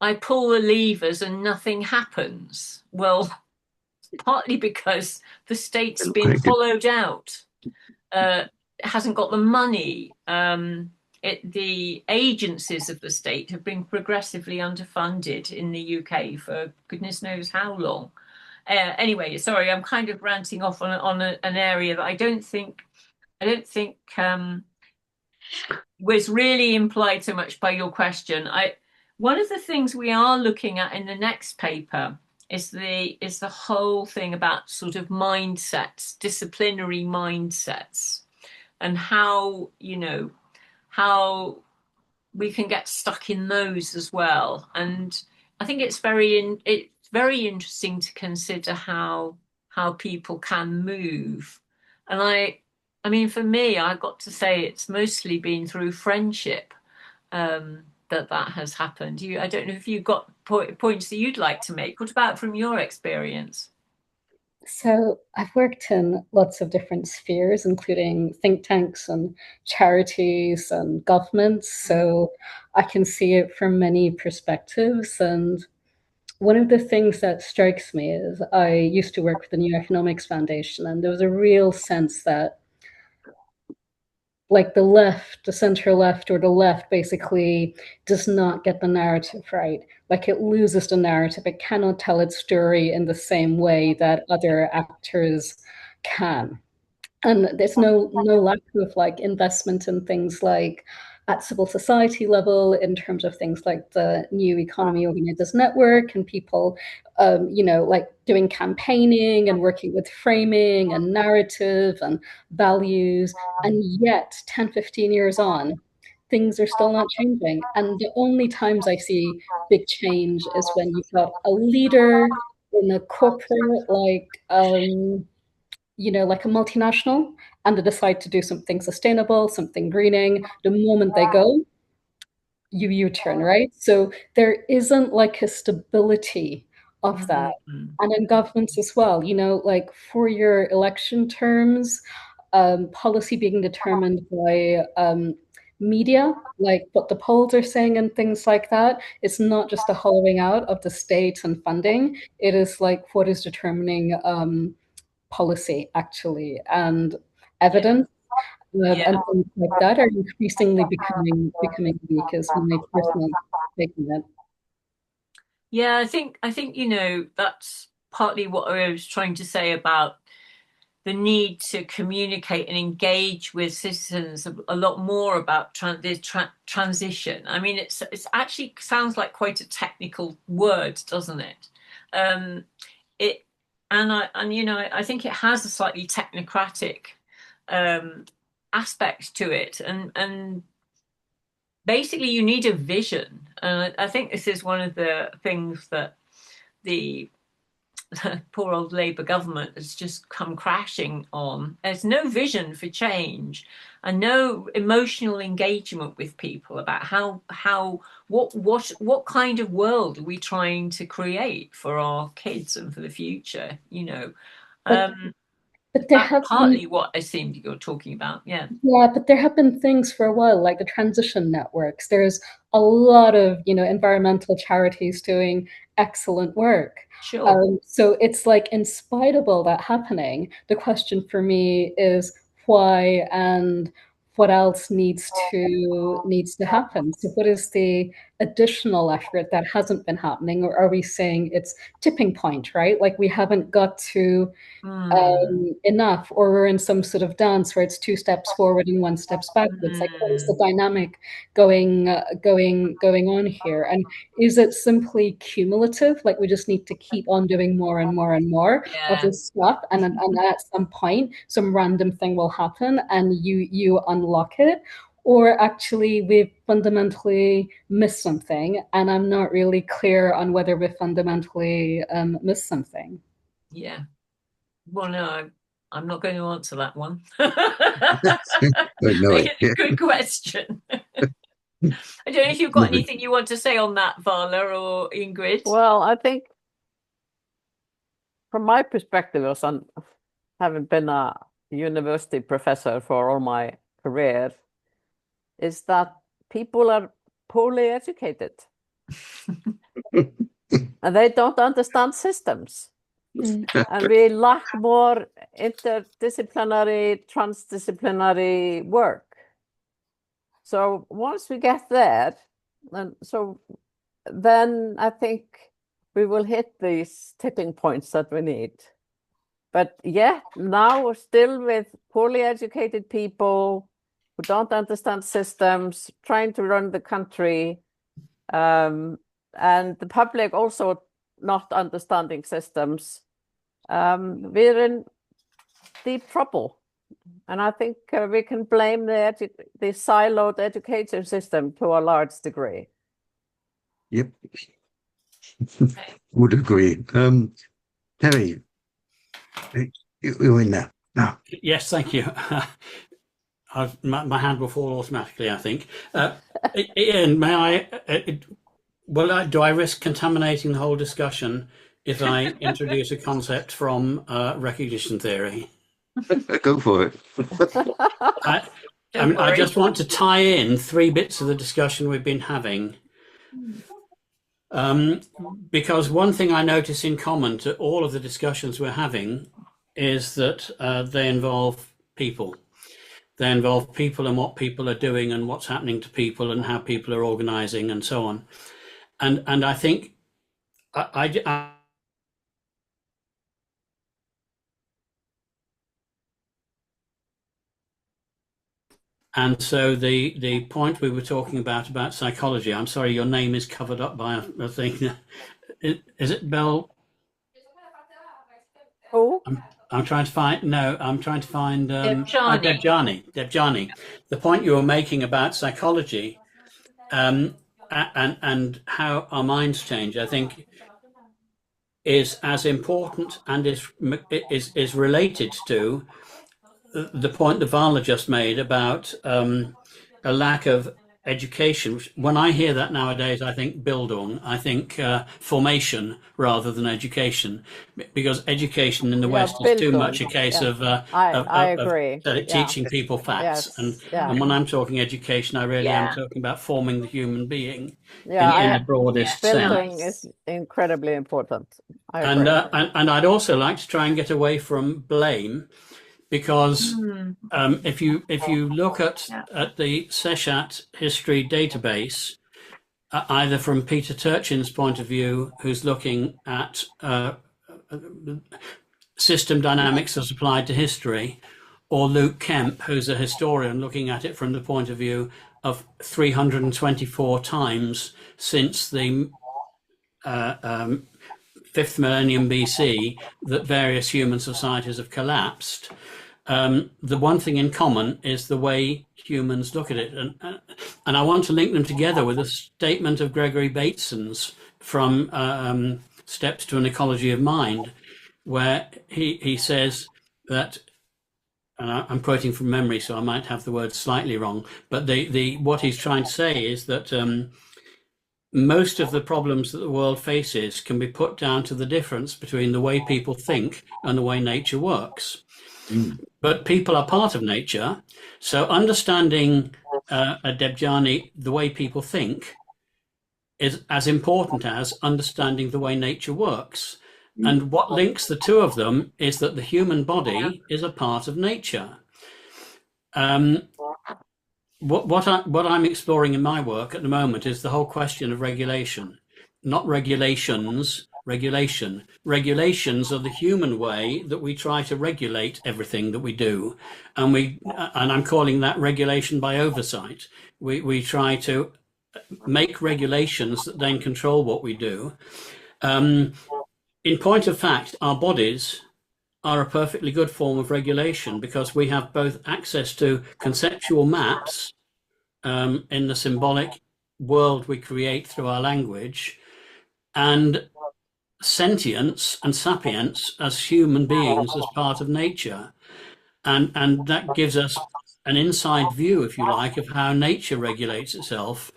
I pull the levers and nothing happens. Well, partly because the state's been hollowed out. Hasn't got the money. The agencies of the state have been progressively underfunded in the UK for goodness knows how long. Anyway, sorry, I'm kind of ranting off on an area that I don't think was really implied so much by your question. One of the things we are looking at in the next paper is the whole thing about sort of mindsets, disciplinary mindsets, and how we can get stuck in those as well. And I think it's very interesting to consider how people can move. And I mean, for me, I got to say it's mostly been through friendship that has happened. I don't know if you've got points that you'd like to make. What about from your experience? So I've worked in lots of different spheres, including think tanks and charities and governments. So I can see it from many perspectives. And one of the things that strikes me is I used to work with the New Economics Foundation, and there was a real sense that like the left, the center left, or the left basically does not get the narrative right. Like it loses the narrative. It cannot tell its story in the same way that other actors can. And there's no lack of like investment in things like at civil society level in terms of things like the New Economy Organizers Network and people, like doing campaigning and working with framing and narrative and values. And yet 10, 15 years on, things are still not changing. And the only times I see big change is when you've got a leader in a corporate, like a multinational, and they decide to do something sustainable, something greening. The moment they go, you U-turn, right? So there isn't like a stability of that. And in governments as well, like 4-year election terms, policy being determined by media, like what the polls are saying and things like that. It's not just a hollowing out of the state and funding. It is like what is determining policy actually, and evidence and things like that are increasingly becoming weak, is my personal take on it. Yeah, I think that's partly what I was trying to say about the need to communicate and engage with citizens a lot more about transition. I mean, it's actually sounds like quite a technical word, doesn't it? I think it has a slightly technocratic aspect to it, and basically you need a vision. And I think this is one of the things that the poor old Labour government has just come crashing on. There's no vision for change and no emotional engagement with people about what kind of world are we trying to create for our kids and for the future, But there That's have partly been, what I seem you're talking about. Yeah. yeah, but there have been things for a while, like the transition networks. There's a lot of, environmental charities doing excellent work. Sure. So it's like, in spite of all that happening, the question for me is why and what else needs to happen. So what is the additional effort that hasn't been happening, or are we saying it's tipping point, right? Like we haven't got to enough, or we're in some sort of dance where it's 2 steps forward and 1 steps backwards. Like, what is the dynamic going on here? And is it simply cumulative? Like we just need to keep on doing more and more and more of this stuff, and at some point, some random thing will happen, and you unlock it. Or actually, we've fundamentally missed something, and I'm not really clear on whether we fundamentally missed something. Yeah. Well, no, I'm not going to answer that one. No, It's a good question. I don't know if you've got anything you want to say on that, Vala or Ingrid. Well, I think from my perspective, as having been a university professor for all my career, is that people are poorly educated. And they don't understand systems. And we lack more interdisciplinary, transdisciplinary work. So once we get there, then I think we will hit these tipping points that we need. But yeah, now we're still with poorly educated people who don't understand systems, trying to run the country, and the public also not understanding systems. We're in deep trouble. And I think we can blame the siloed education system to a large degree. Yep. Would agree. Terry, you're in there now. Yes, thank you. My hand will fall automatically, I think. Ian, may I? Do I risk contaminating the whole discussion if I introduce a concept from recognition theory? Go for it. I just want to tie in 3 bits of the discussion we've been having. Because one thing I notice in common to all of the discussions we're having is that they involve people. They involve people and what people are doing and what's happening to people and how people are organizing and so on. And I think I And so the point we were talking about psychology, I'm sorry, your name is covered up by a thing. Is it Bell? Oh, I'm trying to find, no, I'm trying to find Debjani. Debjani. The point you were making about psychology, and how our minds change, I think is as important and is related to the point that Vala just made about a lack of education. When I hear that nowadays, I think Bildung, I think formation rather than education, because education in the yeah, West is too much a Bildung. case Yeah, of I agree. Yeah. teaching people facts. Yes. Yeah. And when I'm talking education, I really am Yeah. talking about forming the human being Yeah. in the broadest sense. Bildung is incredibly important. I And, agree. and I'd also like to try and get away from blame, because if you look at the Seshat history database, either from Peter Turchin's point of view, who's looking at system dynamics as applied to history, or Luke Kemp, who's a historian looking at it from the point of view of 324 times since the 5th millennium BC that various human societies have collapsed. The one thing in common is the way humans look at it. And I want to link them together with a statement of Gregory Bateson's from Steps to an Ecology of Mind, where he says that, and I'm quoting from memory, so I might have the words slightly wrong, but what he's trying to say is that most of the problems that the world faces can be put down to the difference between the way people think and the way nature works. But people are part of nature, so understanding Debjani, the way people think, is as important as understanding the way nature works. And what links the two of them is that the human body is a part of nature. What I'm exploring in my work at the moment is the whole question of regulation, not regulations. Regulation. Regulations are the human way that we try to regulate everything that we do, and I'm calling that regulation by oversight. We try to make regulations that then control what we do. In point of fact, our bodies are a perfectly good form of regulation, because we have both access to conceptual maps in the symbolic world we create through our language, and sentience and sapience as human beings, as part of nature. And that gives us an inside view, if you like, of how nature regulates itself.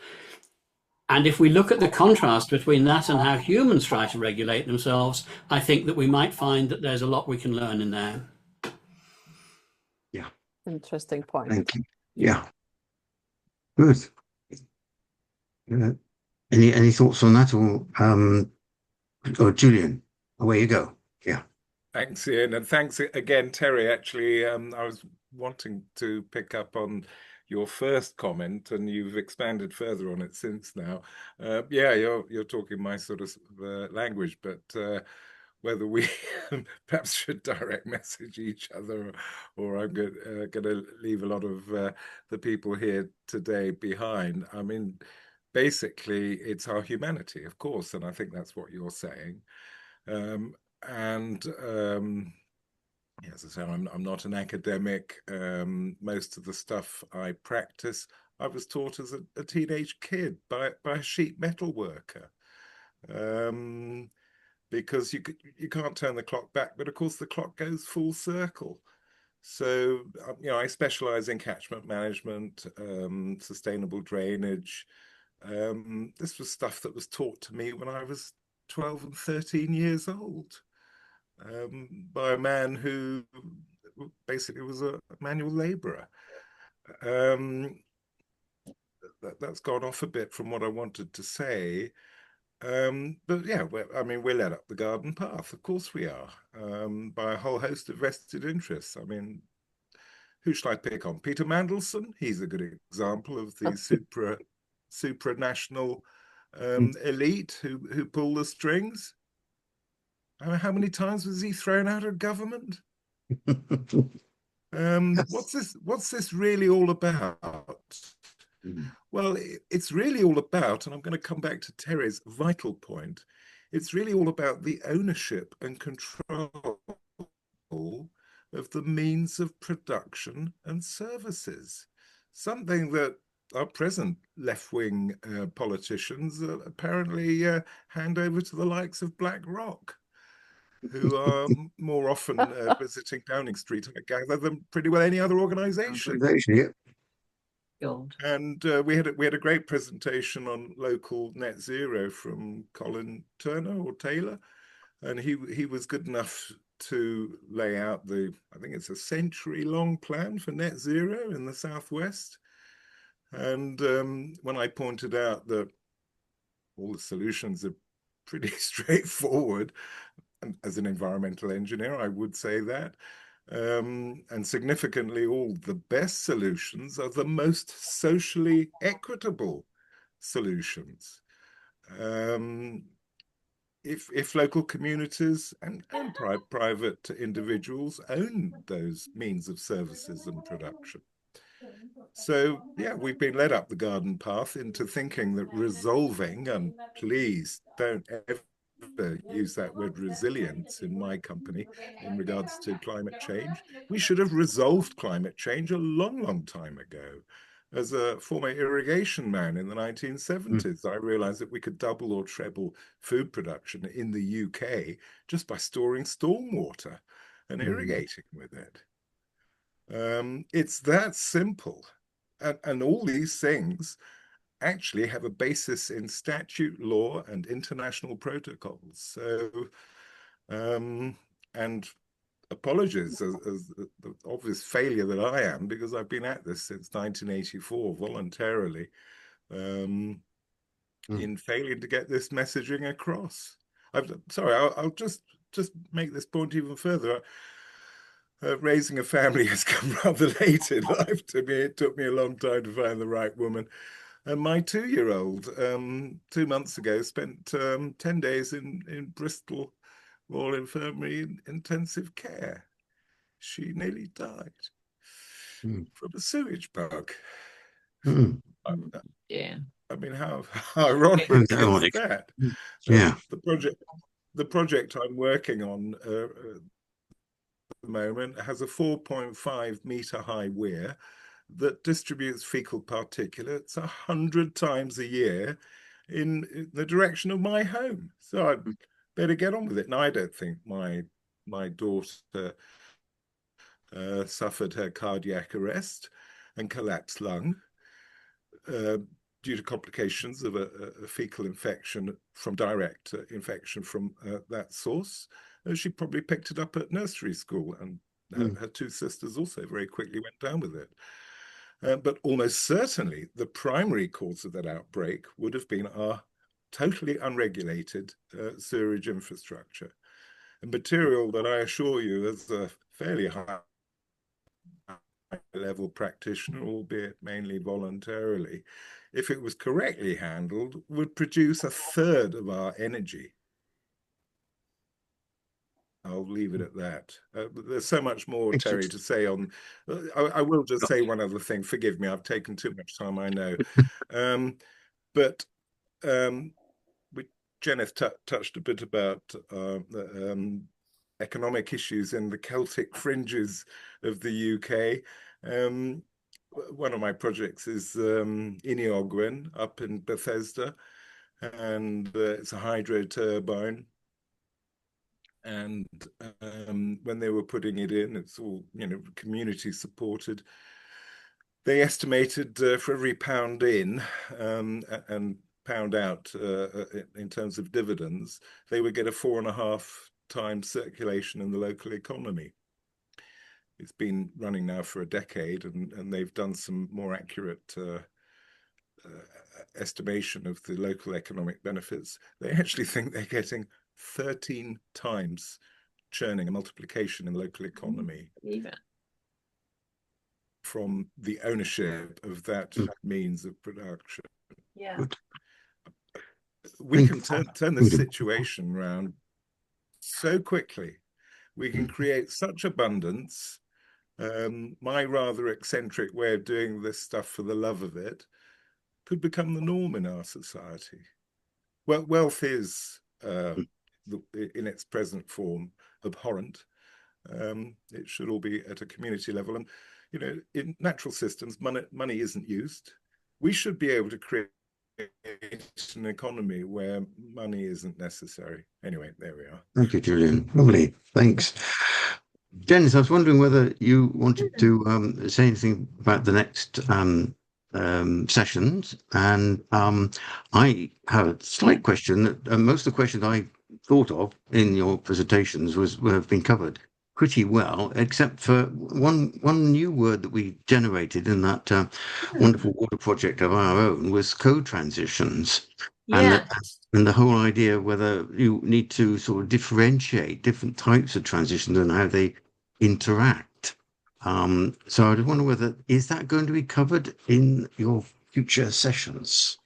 And if we look at the contrast between that and how humans try to regulate themselves, I think that we might find that there's a lot we can learn in there. Yeah. Interesting point. Thank you. Yeah. Good. Any thoughts on that, or Julian, away you go. Yeah. Thanks, Ian, and thanks again, Terry. Actually, I was wanting to pick up on your first comment, and you've expanded further on it since now. Yeah, you're talking my sort of language, but whether we perhaps should direct message each other, or I'm going to leave a lot of the people here today behind. I mean, basically, it's our humanity, of course, and I think that's what you're saying. As I say, I'm not an academic. Most of the stuff I practice, I was taught as a teenage kid by a sheet metal worker. Because you can't turn the clock back, but of course the clock goes full circle. So I specialize in catchment management, sustainable drainage. This was stuff that was taught to me when I was 12 and 13 years old, by a man who basically was a manual laborer. That's gone off a bit from what I wanted to say. But yeah, we're led up the garden path. Of course we are, by a whole host of vested interests. I mean, who shall I pick on? Peter Mandelson. He's a good example of the supranational elite who pull the strings. I mean, how many times was he thrown out of government? What's this really all about? Well, it's really all about, and I'm going to come back to Terry's vital point, it's really all about the ownership and control of the means of production and services. Something that our present left-wing politicians apparently hand over to the likes of BlackRock, who are more often visiting Downing Street, I gather, than pretty well any other organization. Yeah. God. And we had a great presentation on local net zero from Colin Turner or Taylor, and he was good enough to lay out I think it's a century-long plan for net zero in the southwest. And when I pointed out that all the solutions are pretty straightforward, and as an environmental engineer, I would say that. And significantly, all the best solutions are the most socially equitable solutions. If local communities and private individuals own those means of services and production. So, yeah, we've been led up the garden path into thinking that resolving, and please don't ever use that word resilience in my company in regards to climate change. We should have resolved climate change a long, long time ago. As a former irrigation man in the 1970s, I realized that we could double or treble food production in the UK just by storing stormwater and irrigating with it. It's that simple. And all these things actually have a basis in statute, law, and international protocols. So, and apologies as the obvious failure that I am, because I've been at this since 1984 voluntarily, in failing to get this messaging across. I'll just make this point even further. Raising a family has come rather late in life to me. It took me a long time to find the right woman. And my 2-year-old, 2 months ago, spent 10 days in Bristol Royal Infirmary in intensive care. She nearly died from a sewage bug. Yeah. I mean, how ironic is that? Yeah. The project I'm working on at the moment has a 4.5-meter high weir that distributes fecal particulates 100 times a year in the direction of my home. So I'd better get on with it. And I don't think my daughter suffered her cardiac arrest and collapsed lung due to complications of a fecal infection from direct infection from that source. She probably picked it up at nursery school, and her 2 sisters also very quickly went down with it. But almost certainly the primary cause of that outbreak would have been our totally unregulated sewerage infrastructure, a material that I assure you, as a fairly high level practitioner, albeit mainly voluntarily, if it was correctly handled, would produce 1/3 of our energy. I'll leave it at that. There's so much more, Terry, to say on. I will just say one other thing. Forgive me, I've taken too much time, I know. But Jenneth touched a bit about economic issues in the Celtic fringes of the UK. One of my projects is Ineogwyn up in Bethesda, and it's a hydro turbine. And when they were putting it in, it's all, community supported. They estimated for every pound in and pound out in terms of dividends, they would get a 4.5 times circulation in the local economy. It's been running now for a decade, and they've done some more accurate estimation of the local economic benefits. They actually think they're getting 13 times churning, a multiplication in the local economy from the ownership of that means of production. Yeah. We can turn the situation around so quickly. We can create such abundance my rather eccentric way of doing this stuff for the love of it could become the norm in our society. Well, wealth is, in its present form, abhorrent. It should all be at a community level. And, you know, in natural systems, money isn't used. We should be able to create an economy where money isn't necessary. Anyway, there we are. Thank you, Julian. Lovely. Thanks. Jenneth, I was wondering whether you wanted to say anything about the next sessions. And I have a slight question that most of the questions I thought of in your presentations have been covered pretty well, except for one new word that we generated in that wonderful water project of our own was co-transitions. Yeah. And the whole idea whether you need to sort of differentiate different types of transitions and how they interact. So I just wonder whether, is that going to be covered in your future sessions?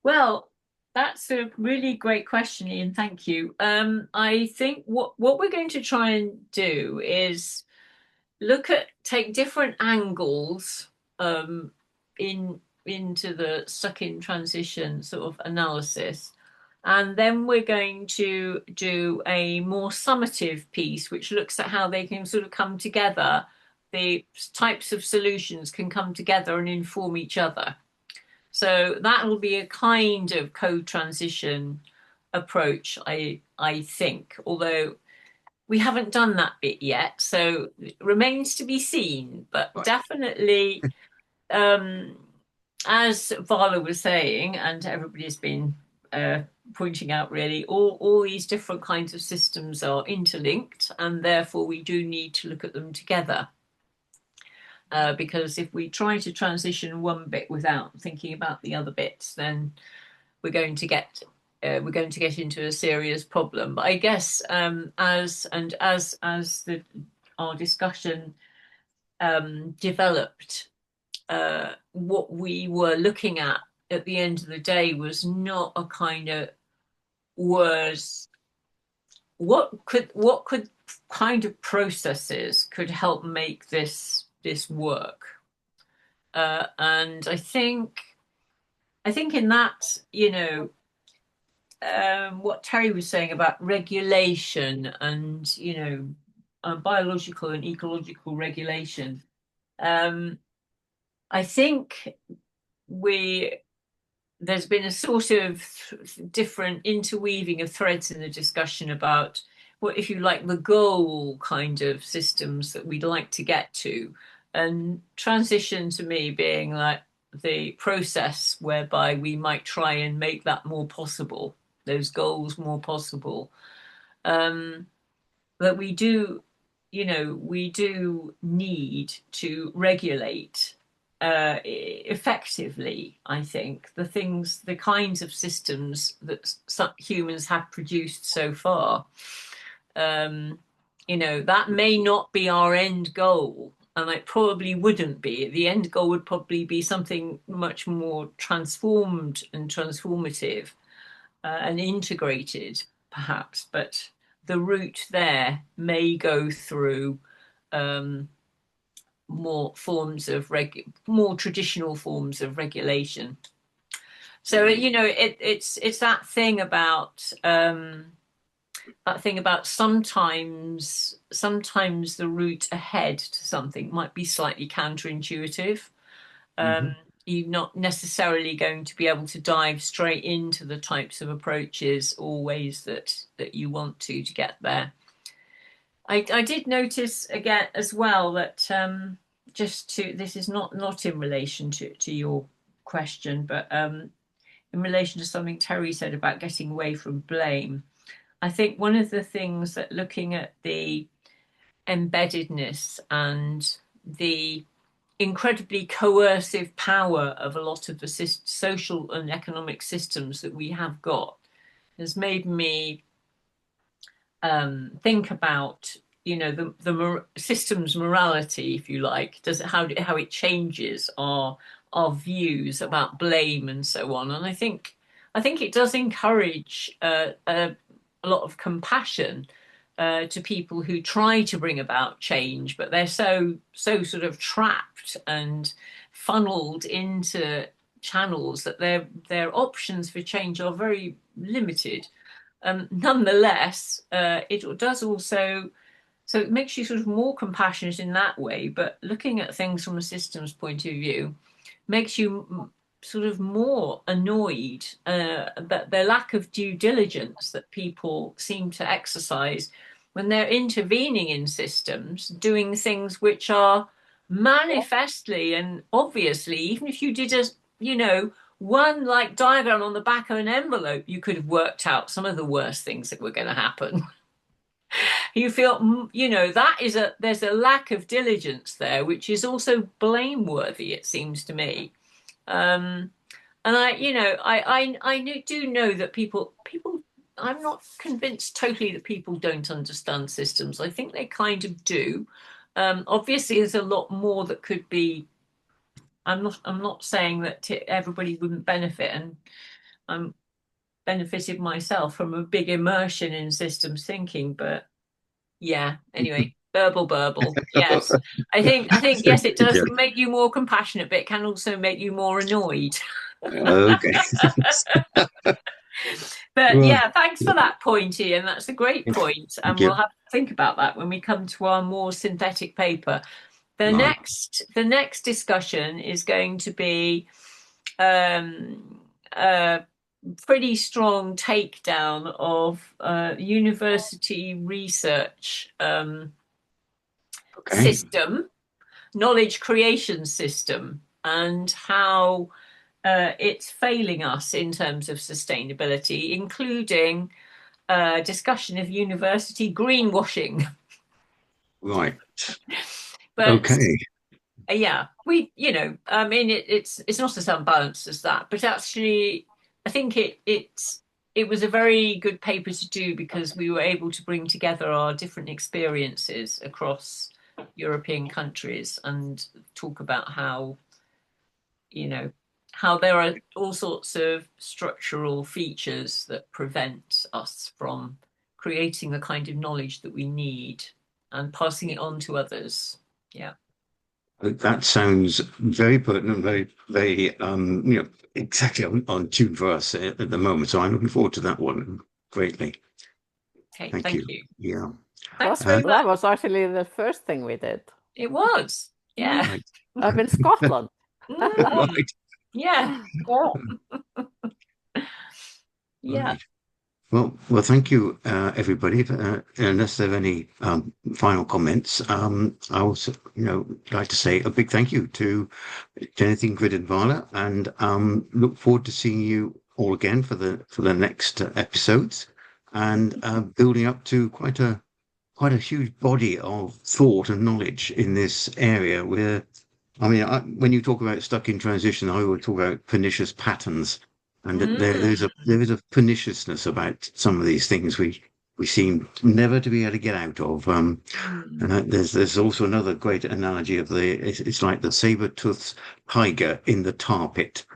Well, that's a really great question, Ian. Thank you. I think what we're going to try and do is take different angles into the stuck-in transition sort of analysis. And then we're going to do a more summative piece, which looks at how they can sort of come together. The types of solutions can come together and inform each other. So that will be a kind of co-transition approach, I think, although we haven't done that bit yet, so it remains to be seen. But definitely, as Vala was saying, and everybody's been pointing out, really, all these different kinds of systems are interlinked, and therefore we do need to look at them together. Because if we try to transition one bit without thinking about the other bits, then we're going to get into a serious problem. But I guess as our discussion developed, what we were looking at the end of the day was not a kind of what kind of processes could help make this work. And I think in that, you know, what Terry was saying about regulation and, you know, biological and ecological regulation, I think there's been a sort of different interweaving of threads in the discussion about what, if you like, the goal kind of systems that we'd like to get to, and transition to me being like the process whereby we might try and make that more possible, those goals more possible. But we do need to regulate effectively, I think, the kinds of systems that some humans have produced so far. You know, that may not be our end goal, and it probably wouldn't be. The end goal would probably be something much more transformed and transformative and integrated, perhaps. But the route there may go through more traditional forms of regulation. So, you know, it's that thing about sometimes the route ahead to something might be slightly counterintuitive. You're not necessarily going to be able to dive straight into the types of approaches or ways that you want to get there. I did notice again as well that this is not in relation to your question, but in relation to something Terry said about getting away from blame. I think one of the things that, looking at the embeddedness and the incredibly coercive power of a lot of the social and economic systems that we have got, has made me think about, you know, the system's morality, if you like, how it changes our views about blame and so on. And I think it does encourage a lot of compassion to people who try to bring about change, but they're so sort of trapped and funneled into channels that their options for change are very limited. Nonetheless, it does also, so it makes you sort of more compassionate in that way, but looking at things from a systems point of view makes you sort of more annoyed that the lack of due diligence that people seem to exercise when they're intervening in systems, doing things which are manifestly and obviously, even if you did one like diagram on the back of an envelope, you could have worked out some of the worst things that were going to happen. You feel, there's a lack of diligence there, which is also blameworthy, it seems to me. And I do know that people, I'm not convinced totally that people don't understand systems. I think they kind of do. Obviously, there's a lot more that could be. I'm not saying that everybody wouldn't benefit, and I'm benefited myself from a big immersion in systems thinking, but yeah, anyway, burble. Yes. I think yes, it does make you more compassionate, but it can also make you more annoyed. Okay. But yeah, thanks for that point, Ian. That's a great point, and we'll have to think about that when we come to our more synthetic paper. The next discussion is going to be a pretty strong takedown of university research system, knowledge creation system, and how it's failing us in terms of sustainability, including discussion of university greenwashing. Right. But, okay. Yeah, I mean, it's not as unbalanced as that, but actually, I think it was a very good paper to do because we were able to bring together our different experiences across European countries and talk about how there are all sorts of structural features that prevent us from creating the kind of knowledge that we need and passing it on to others. Yeah. That sounds very pertinent, very, very, exactly on tune for us at the moment. So I'm looking forward to that one greatly. Okay, thank you. Yeah. Thanks very much. That was actually the first thing we did. It was. Yeah. Right. Up in Scotland. Right. Yeah. Yeah. Right. Well, thank you, everybody. Unless there are any final comments, I also, like to say a big thank you to Jenneth, Ingrid, and Vala, and look forward to seeing you all again for the next episodes, and building up to quite a huge body of thought and knowledge in this area. Where, I mean, when you talk about stuck in transition, I always talk about pernicious patterns. And there is a perniciousness about some of these things we seem never to be able to get out of. And there's also another great analogy of it's like the saber-toothed tiger in the tar pit,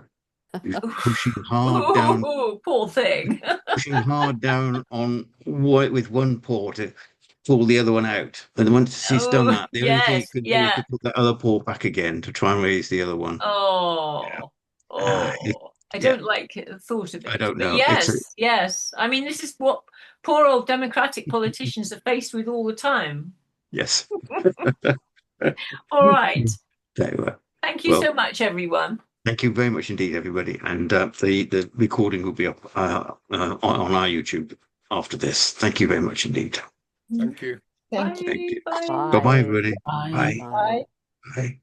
who's pushing hard down. Oh, poor thing. Pushing hard down on with one paw to pull the other one out. And once he's done that, the only thing he can do is to put that other paw back again to try and raise the other one. I don't like the thought of it. I don't know. Yes. I mean, this is what poor old democratic politicians are faced with all the time. Yes. All right. Thank you so much, everyone. Thank you very much indeed, everybody. And the recording will be up on our YouTube after this. Thank you very much indeed. Thank you. Thank you. Bye. Bye. Bye-bye, everybody. Bye. Bye. Bye.